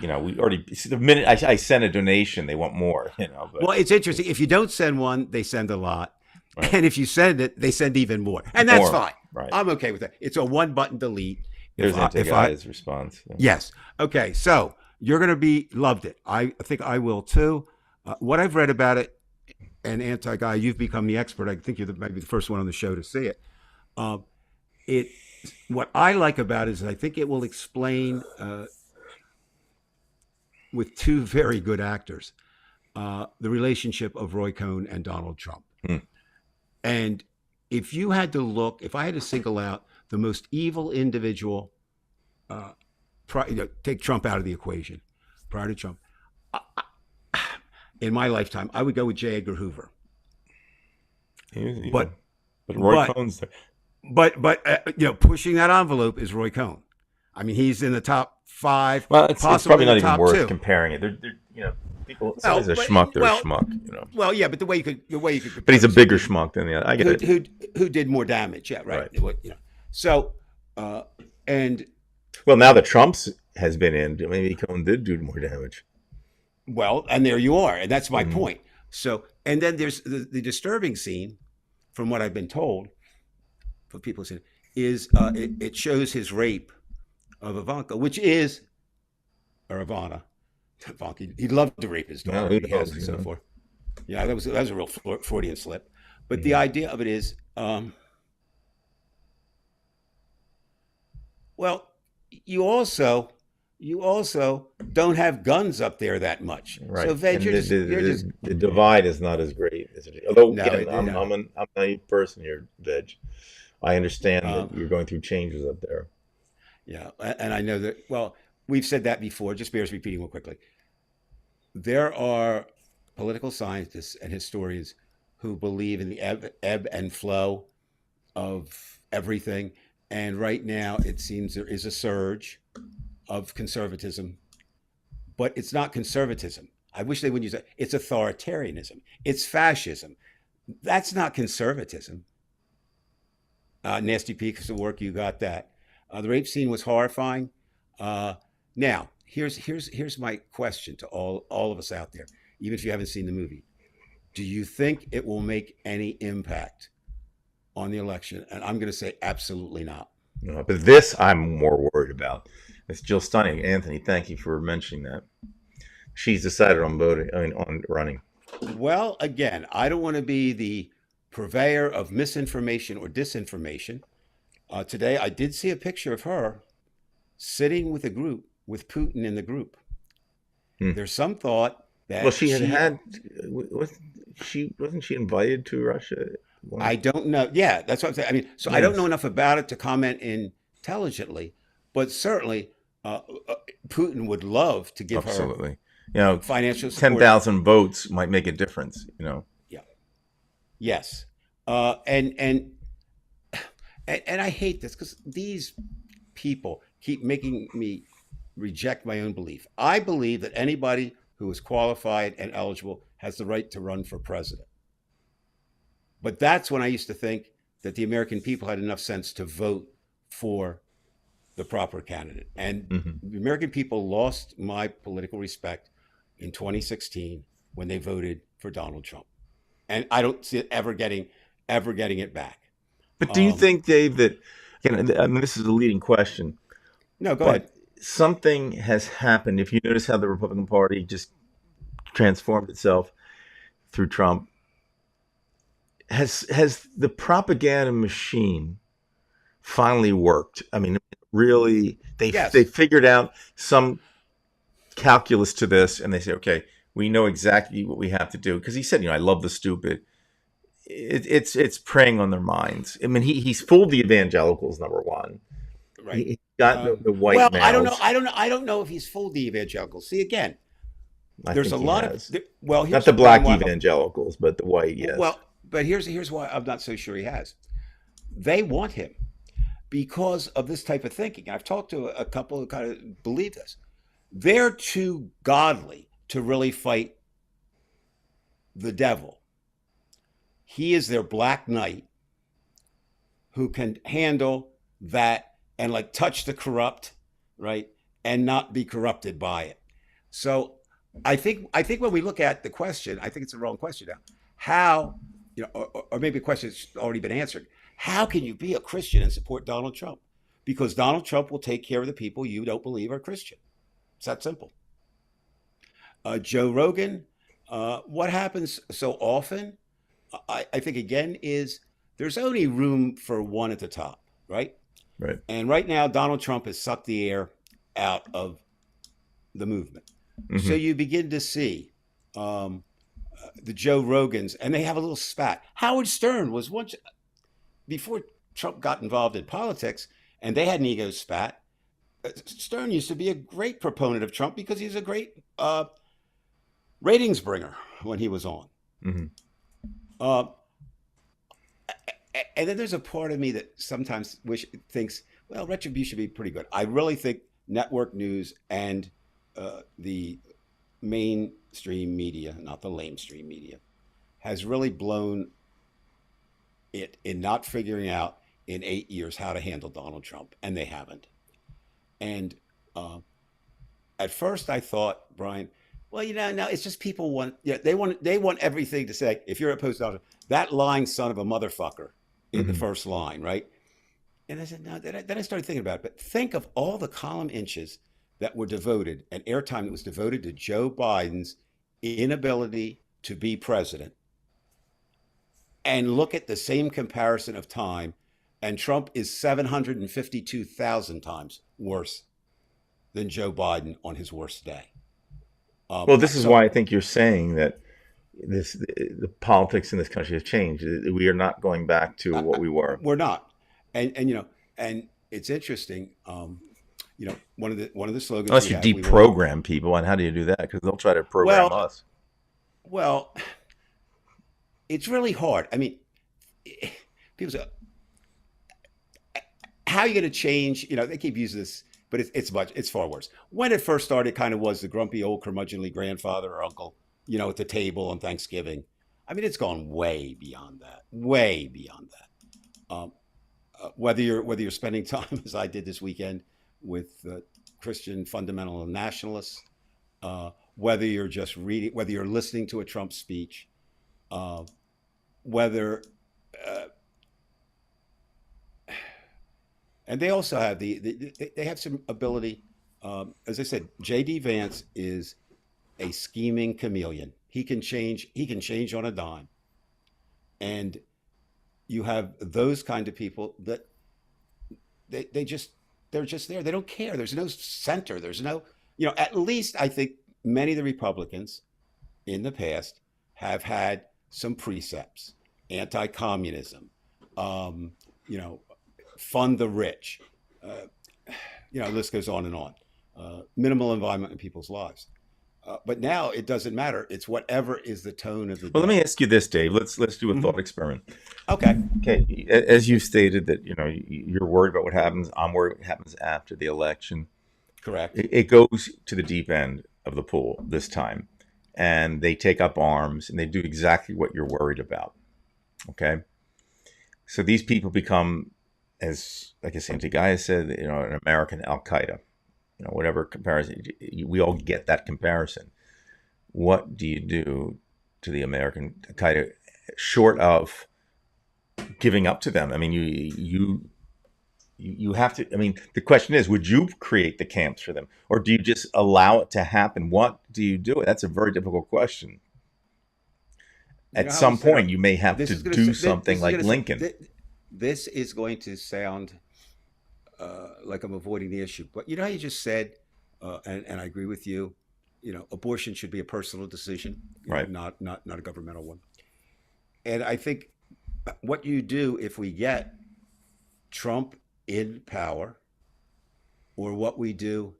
You know, we already the minute I send a donation, they want more. You know, but Well, it's interesting. If you don't send one, they send a lot. Right. And if you send it, they send even more. And that's More, fine. right. I'm okay with that. It's a one button delete. There's Anti-Gaia's response. Yeah. Yes. Okay. So you're going to be loved it. I think I will too. What I've read about it, and Anti-Gaia, you've become the expert. I think you're maybe the first one on the show to see it. What I like about it is I think it will explain with 2 very good actors the relationship of Roy Cohn and Donald Trump. And if I had to single out the most evil individual, take Trump out of the equation, prior to Trump, in my lifetime, I would go with J. Edgar Hoover. But Roy Cohn's there. But pushing that envelope is Roy Cohn. I mean, he's in the top 5. Well, it's probably not even worth 2. comparing it. They're people. Somebody's a schmuck. They're a schmuck. Well, yeah, but the way you could. But he's a bigger schmuck than the other. I get it. Who did more damage? Yeah, right. So, and well, now that Trump's has been in, maybe Cohn did do more damage. Well, and there you are, and that's my point. So, and then there's the disturbing scene, from what I've been told, for people saying, is it shows his rape of Ivanka, which is, or Ivana, Ivanka. He'd love to rape his daughter, who he knows, has, and so forth. Yeah, that was a real Freudian slip. But the idea of it is, well, you also don't have guns up there that much. Right. So, Veg, the divide is not as great as it is. Although, No, again, it- I'm no. a naive person here, Veg. I understand that you're going through changes up there. Yeah, and I know that, well, we've said that before, just bears repeating real quickly. There are political scientists and historians who believe in the ebb and flow of everything. And right now, it seems there is a surge of conservatism, but it's not conservatism. I wish they wouldn't use that. It's authoritarianism. It's fascism. That's not conservatism. Nasty Piece of Work, you got that. The rape scene was horrifying. Now, here's my question to all of us out there, even if you haven't seen the movie. Do you think it will make any impact on the election? And I'm going to say absolutely not. No, but this I'm more worried about. It's Jill Stunning. Anthony, thank you for mentioning that. She's decided on voting. On running. Well, again, I don't want to be the purveyor of misinformation or disinformation. Today, I did see a picture of her sitting with a group with Putin in the group. There's some thought Well, that she had she, had wasn't she invited to Russia? I One, don't know. Yeah, that's what I'm saying. I mean, so I don't know yes, enough about it to comment intelligently, but certainly uh, uh, Putin would love to give her absolutely. You know, financial ten support. thousand votes might make a difference. You know, Yeah. Yes. Uh, and and and I hate this because these people keep making me reject my own belief. I believe that anybody who is qualified and eligible has the right to run for president. But that's when I used to think that the American people had enough sense to vote for the proper candidate. And hmm the American people lost my political respect in 2016 when they voted for Donald Trump. And I don't see it ever getting it back. but do you Um, think, Dave, that again? I mean, this is a leading question, no, go but ahead. something has happened. If you notice how the Republican Party just transformed itself through Trump, has the propaganda machine finally worked? I mean, really, they Yes. figured out some calculus to this, and they say, okay, we know exactly what we have to do. Because he said, I love the stupid. It's preying on their minds. I mean, he's fooled the evangelicals. Number one, Right. he got the white Well, I don't know. males. I don't know if he's fooled the evangelicals. See, again, I there's think a he lot of has. well. Not Here's the Brian. black Why? evangelicals, but the white, yes. Well, but here's why I'm not so sure he has. They want him because of this type of thinking. I've talked to a couple who kind of believe this. They're too godly to really fight the devil. He is their black knight who can handle that and like touch the corrupt, right? And not be corrupted by it. So I think when we look at the question, I think it's the wrong question now. How, or maybe a question that's already been answered. How can you be a Christian and support Donald Trump? Because Donald Trump will take care of the people you don't believe are Christian. It's that simple. Joe Rogan, what happens so often, I think again, is there's only room for one at the top, right? Right. And right now, Donald Trump has sucked the air out of the movement. So hmm you begin to see um, the Joe Rogans, and they have a little spat. Howard Stern was once, before Trump got involved in politics, and they had an ego spat. Stern used to be a great proponent of Trump because he's a great ratings bringer when he was on. hmm Uh, and then there's a part of me that sometimes thinks, well, retribution would be pretty good. I really think network news and the mainstream media, not the lamestream media, has really blown it in not figuring out in 8 years how to handle Donald Trump, and they haven't. And uh, at first, I thought, Brian, well, no, it's just people want, they want everything to say. If you're opposed to Donald Trump, that lying son of a motherfucker in the hmm first line, right? And I said, no. Then I started thinking about it. But think of all the column inches that were devoted and airtime that was devoted to Joe Biden's inability to be president, and look at the same comparison of time, and Trump is 752,000 times worse than Joe Biden on his worst day. Well, this is So why I think you're saying that the politics in this country has changed. We are not going back to what we were. we're not, and it's interesting. One of the slogans Unless we you have, we will not. deprogram people, and how do you do that? Because they'll try to program Well, us. well, it's really hard. I mean, people say, "How are you going to change?" They keep using this, but it's far worse. When it first started, it kind of was the grumpy old curmudgeonly grandfather or uncle, at the table on Thanksgiving. I mean, it's gone way beyond that, way beyond that. Whether you're spending time as I did this weekend with Christian fundamental nationalists, whether you're just reading, whether you're listening to a Trump speech, uh, whether uh, and they also have they have some ability. As I said, J.D. Vance is a scheming chameleon. He can change. He can change on a dime, and you have those kind of people that they just they're just there. They don't care. There's no center. There's no. At least I think many of the Republicans. in the past have had some precepts: anti-communism, um, you know, fund the rich. Uh, the list goes on and on. Minimal involvement in people's lives. But now it doesn't matter. It's whatever is the tone of the Well, let me day. ask you this, Dave. Let's do a Hmm. thought experiment. Okay. Okay, as you stated that you're worried about what happens. I'm worried what happens after the election. Correct. It goes to the deep end of the pool this time, and they take up arms and they do exactly what you're worried about. Okay, so these people become, as like I said, guy said, an American Al Qaeda. Whatever comparison, we all get that comparison. What do you do to the American Al Qaeda, short of giving up to them? I mean, you have to. I mean, the question is, would you create the camps for them, or do you just allow it to happen? What do you do? That's a very difficult question. You At know how we some set point, up. you may have This to is going to do this something is like going to Lincoln. this is going to sound like I'm avoiding the issue, but you know how you just said, and I agree with you. Abortion should be a personal decision, Right. not a governmental one. And I think what you do if we get Trump in power, or what we do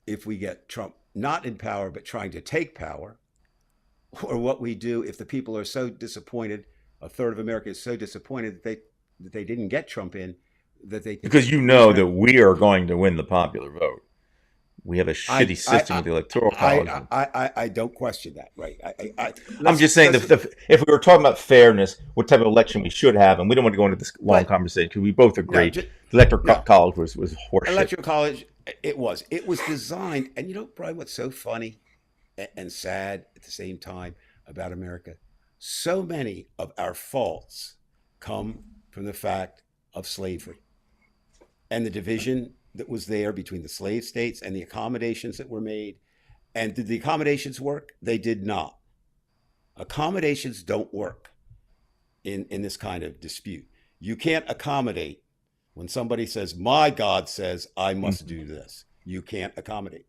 if we get Trump not in power but trying to take power, or what we do if the people are so disappointed, a third of America is so disappointed that they didn't get Trump in, that they think Because you we know should have. that we are going to win the popular vote. We have a I shitty I system with the electoral I college. I don't question that, right? I'm just saying, Let's if we were talking about fairness, what type of election we should have, and we don't want to go into this long but conversation because we both no, agree just the electoral no. college was horseshit. Electoral college, it was designed, and Brian, what's so funny and sad at the same time about America? So many of our faults come from the fact of slavery and the division that was there between the slave states and the accommodations that were made. And did the accommodations work? They did not. Accommodations don't work in this kind of dispute. You can't accommodate when somebody says, my God says I must do this. You can't accommodate.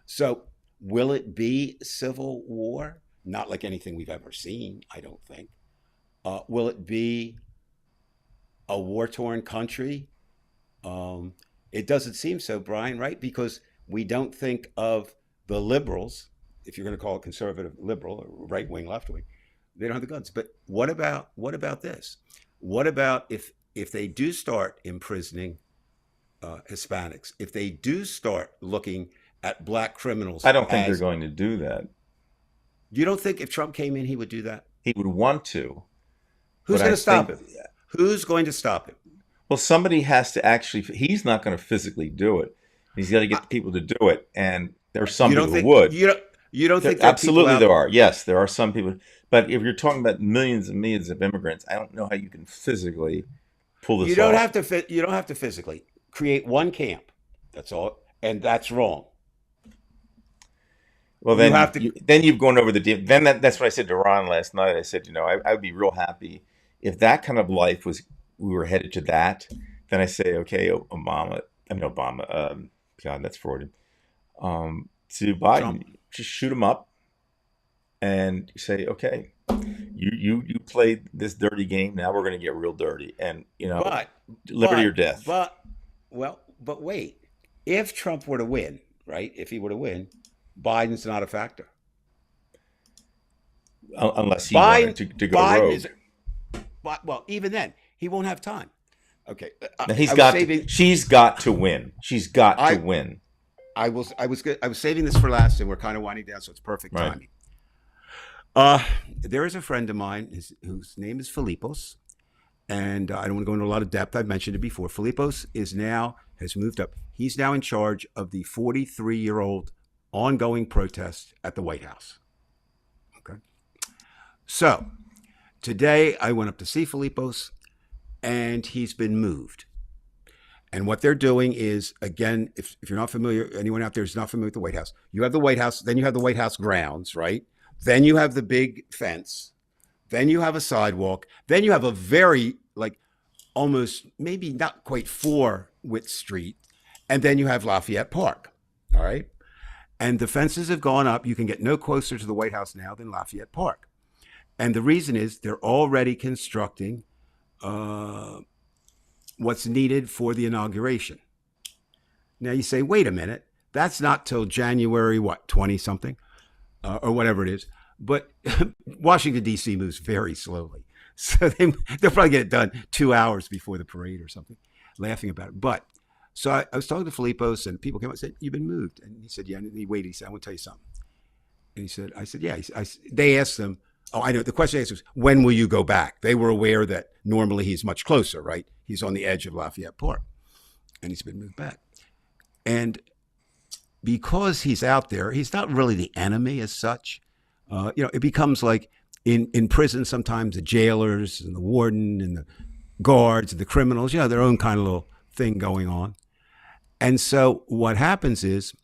So will it be civil war? Not like anything we've ever seen, I don't think. Will it be a war-torn country? It doesn't seem so, Brian, right? Because we don't think of the liberals, if you're going to call it conservative liberal or right wing, left wing, they don't have the guns. But what about this? What about if they do start imprisoning Hispanics? If they do start looking at black criminals I don't think they're as, going to do that. you don't think if Trump came in he would do that? He would want to, Who's but going I to stop think, him? Who's going to stop him? well, somebody has to actually. He's not going to physically do it. He's got to get the people to do it, and there are some You don't people who think would. you don't There, think there are people absolutely, out? there are. Yes, there are some people. But if you're talking about millions and millions of immigrants, I don't know how you can physically pull You this don't off. have to fit. You don't have to physically create one camp. That's all, and that's wrong. Well, You have to. then you've gone over the deep. Then that's what I said to Ron last night. I said, I would be real happy if that kind of life was we were headed to that. Then I say, okay, Obama. I mean Obama. God, that's Freudian. To Trump. Biden, just shoot him up and say, okay, you played this dirty game. Now we're going to get real dirty, and But liberty or but death. but but wait. If Trump were to win, right? If he were to win, Biden's not a factor. Unless he wanted Biden to go Biden rogue. is. But well, even then, he won't have time. Okay, I, Now he's I was got to. saving. She's got to win. She's got to I win. I was saving this for last, and we're kind of winding down, so it's perfect Right. timing. There is a friend of mine whose name is Filipos, and I don't want to go into a lot of depth. I've mentioned it before. Filipos has moved up. He's now in charge of the 43-year-old ongoing protest at the White House. Okay, so today I went up to see Filipos, and he's been moved. And what they're doing is, again, if you're not familiar, anyone out there is not familiar with the White House, you have the White House, then you have the White House grounds, right? Then you have the big fence. Then you have a sidewalk. Then you have a very, like, almost maybe not quite 4 width street. And then you have Lafayette Park, all right? And the fences have gone up. You can get no closer to the White House now than Lafayette Park. And the reason is they're already constructing what's needed for the inauguration. Now you say, wait a minute, that's not till January, 20 something, or whatever it is. But Washington, D.C. moves very slowly. So they'll probably get it done 2 hours before the parade or something, laughing about it. But so I was talking to Filipos, and people came up and said, you've been moved. And he said, yeah. And he waited. He said, I want to tell you something. And he said, I said, yeah. They asked him, oh, I know. The question was, when will you go back? They were aware that normally he's much closer, right? He's on the edge of Lafayette Park. And he's been moved back. And because he's out there, he's not really the enemy as such. It becomes like in prison sometimes the jailers and the warden and the guards and the criminals, their own kind of little thing going on. And so what happens is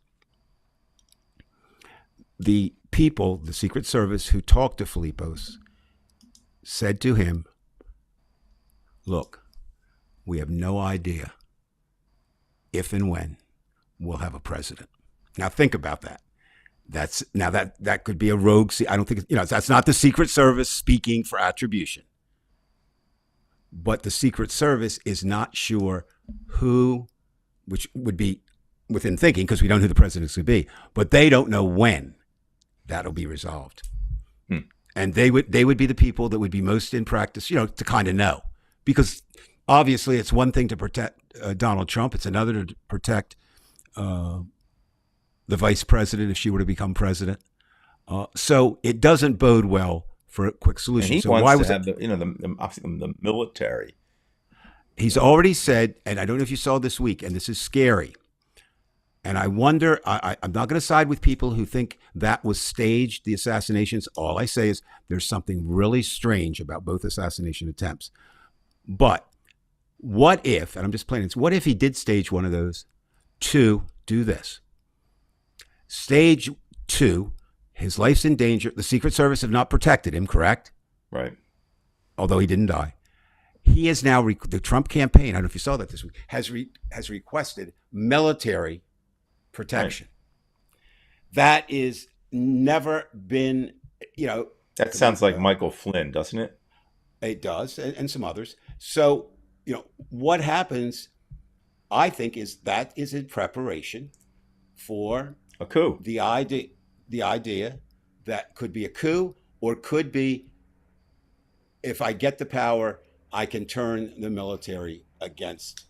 the people, the Secret Service who talked to Filipos said to him, look, we have no idea if and when we'll have a president. Now think about that. That could be a rogue. I don't think that's not the Secret Service speaking for attribution. But the Secret Service is not sure who, which would be within thinking because we don't know who the president could be. But they don't know when that'll be resolved. And they would be the people that would be most in practice, to kind of know, because obviously it's one thing to protect Donald Trump. It's another to protect the vice president if she were to become president. So it doesn't bode well for a quick solution. And he so wants why to was have the military. He's already said, and I don't know if you saw this week, and this is scary. And I wonder, I'm not going to side with people who think that was staged, the assassinations. All I say is there's something really strange about both assassination attempts. But what if, and I'm just playing this, what if he did stage one of those to do this? Stage 2, his life's in danger. The Secret Service have not protected him, correct? Right. Although he didn't die. He is now, the Trump campaign, I don't know if you saw that this week, has requested military protection. Right. That is never been, That sounds like Michael Flynn, doesn't it? It does, and some others. So, what happens, I think, is that is in preparation for a coup. The idea that could be a coup, or could be, if I get the power, I can turn the military against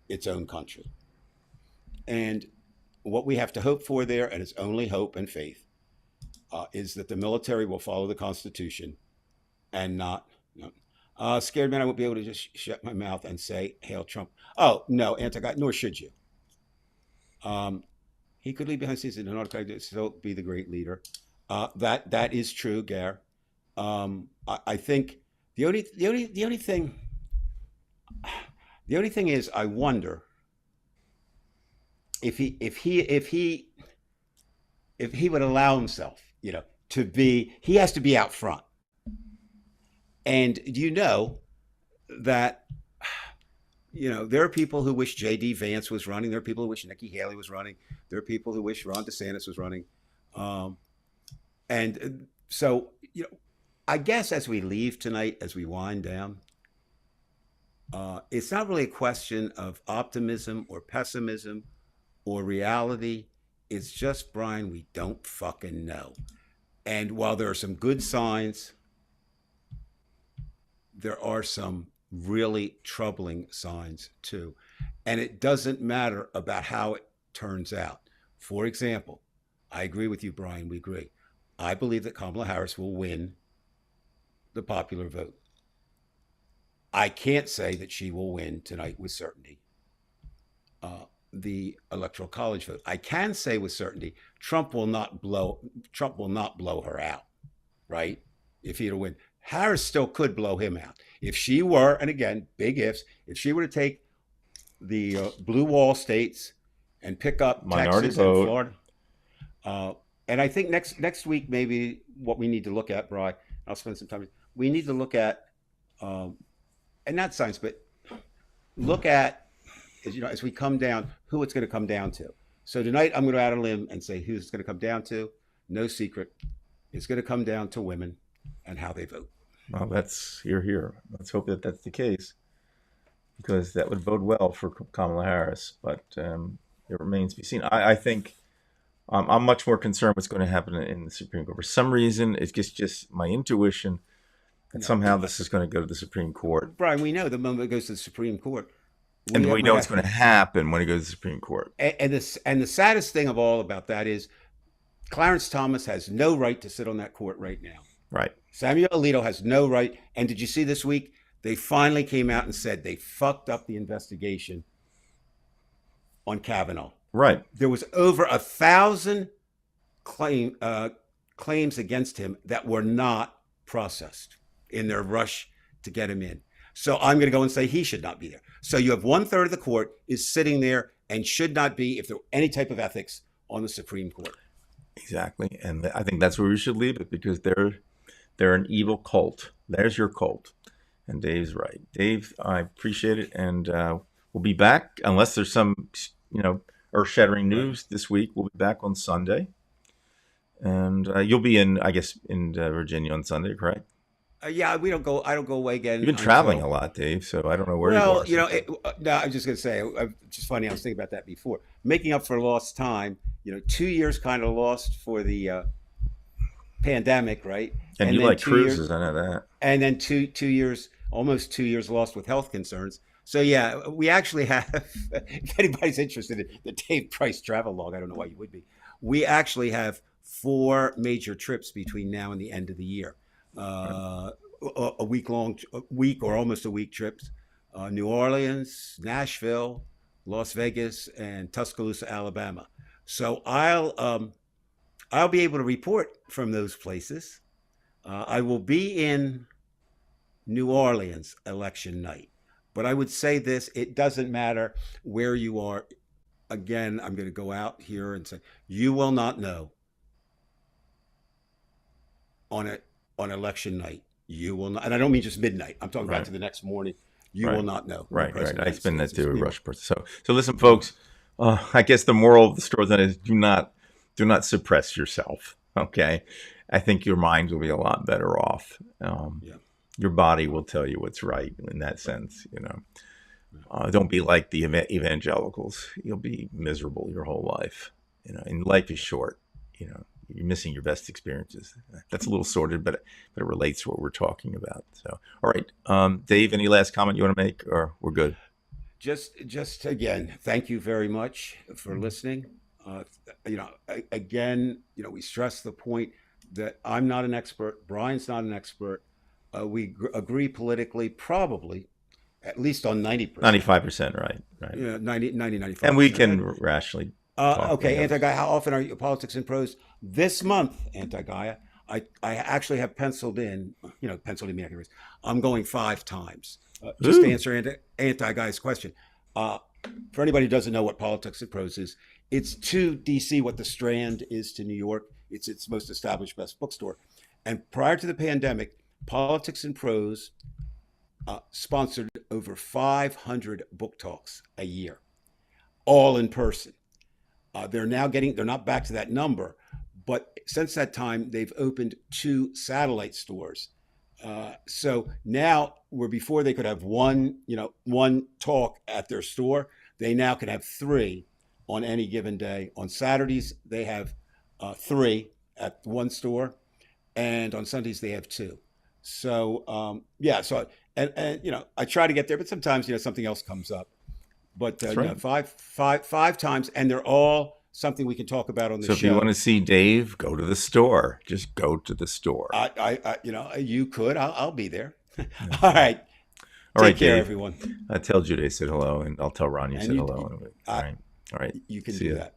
its own country. And what we have to hope for there, and it's only hope and faith, is that the military will follow the Constitution and not. Scared man, I won't be able to just shut my mouth and say, "Hail Trump." Oh no, anti-God. Nor should you. He could leave behind scenes in an article, still be the great leader. That is true, Gare. I think the only thing is, I wonder if he would allow himself, to be. He has to be out front. And that, there are people who wish J.D. Vance was running. There are people who wish Nikki Haley was running. There are people who wish Ron DeSantis was running. And so, I guess as we leave tonight, as we wind down, it's not really a question of optimism or pessimism or reality. It's just, Brian, we don't fucking know. And while there are some good signs, there are some really troubling signs too. And it doesn't matter about how it turns out. For example, I agree with you, Brian, we agree. I believe that Kamala Harris will win the popular vote. I can't say that she will win tonight with certainty the Electoral College vote. I can say with certainty Trump will not blow her out, right? If he were to win. Harris still could blow him out. If she were, and again, big ifs, if she were to take the blue wall states and pick up minority Texas vote. and Florida, and I think next week maybe what we need to look at, Brian, I'll spend some time. We need to look at, and not science, but look at, as we come down, who it's going to come down to. So tonight I'm going to go out on a limb and say who's going to come down to. No secret. It's going to come down to women and how they vote. Well, that's here. Let's hope that that's the case, because that would bode well for Kamala Harris. But it remains to be seen. I think I'm much more concerned what's going to happen in the Supreme Court. For some reason, it's just my intuition that somehow this is going to go to the Supreme Court. Brian, we know the moment it goes to the Supreme Court. And we know what's going to happen when it goes to the Supreme Court. And the saddest thing of all about that is Clarence Thomas has no right to sit on that court right now. Right. Samuel Alito has no right. And did you see this week? They finally came out and said they fucked up the investigation on Kavanaugh. Right. There was over 1,000 claims against him that were not processed in their rush to get him in. So I'm going to go and say he should not be there. So you have 1/3 of the court is sitting there and should not be, if there were any type of ethics, on the Supreme Court. Exactly. And I think that's where we should leave it, because they're an evil cult. There's your cult. And Dave's right. Dave, I appreciate it. And we'll be back, unless there's some, earth-shattering news this week. We'll be back on Sunday. And you'll be in Virginia on Sunday, correct? Yeah, I don't go away again. You've been traveling a lot, Dave, so I don't know where you are. No, I'm just going to say, it's just funny, I was thinking about that before. Making up for lost time, 2 years kind of lost for the pandemic, right? And you like cruises, I know that. And then two years, almost 2 years lost with health concerns. So yeah, we actually have, if anybody's interested in the Dave Price travel log, I don't know why you would be. We actually have 4 major trips between now and the end of the year. A week or almost a week trips. New Orleans, Nashville, Las Vegas, and Tuscaloosa, Alabama. So I'll be able to report from those places. I will be in New Orleans election night. But I would say this, it doesn't matter where you are. Again, I'm going to go out here and say, you will not know on election night. You will not, and I don't mean just midnight. I'm talking about to the next morning. You will not know. Right. I've been that to a rush person. So listen, folks. I guess the moral of the story then is do not suppress yourself. Okay, I think your mind will be a lot better off. Your body will tell you what's right in that sense. Don't be like the evangelicals. You'll be miserable your whole life. And life is short. You're missing your best experiences. That's a little sordid, but it relates to what we're talking about. So, all right, Dave, any last comment you want to make, or we're good? Just again, thank you very much for listening. Again, we stress the point that I'm not an expert. Brian's not an expert. We agree politically, probably, at least on 90%. 95%, right. Yeah, 95%. And we can rationally. Okay, Anti-Gaia, how often are you Politics and Prose? This month, Anti-Gaia, I actually have penciled in me, I can raise. I'm going 5 times. Just to answer Anti-Gaia's question. For anybody who doesn't know what Politics and Prose is, it's to DC what the Strand is to New York. It's its most established, best bookstore. And prior to the pandemic, Politics and Prose sponsored over 500 book talks a year, all in person. They're not back to that number, but since that time, they've opened 2 satellite stores. So now, where before they could have one talk at their store, they now can have 3 on any given day. On Saturdays, they have 3 at one store, and on Sundays they have 2. So I try to get there, but sometimes something else comes up. But right. 5 times, and they're all something we can talk about on the show. So if you want to see Dave, go to the store. Just go to the store. You could. I'll be there. All right. Take care, Dave. everyone. Tell Jude I said hello, and I'll tell Ron you said hello. All right. You can do that.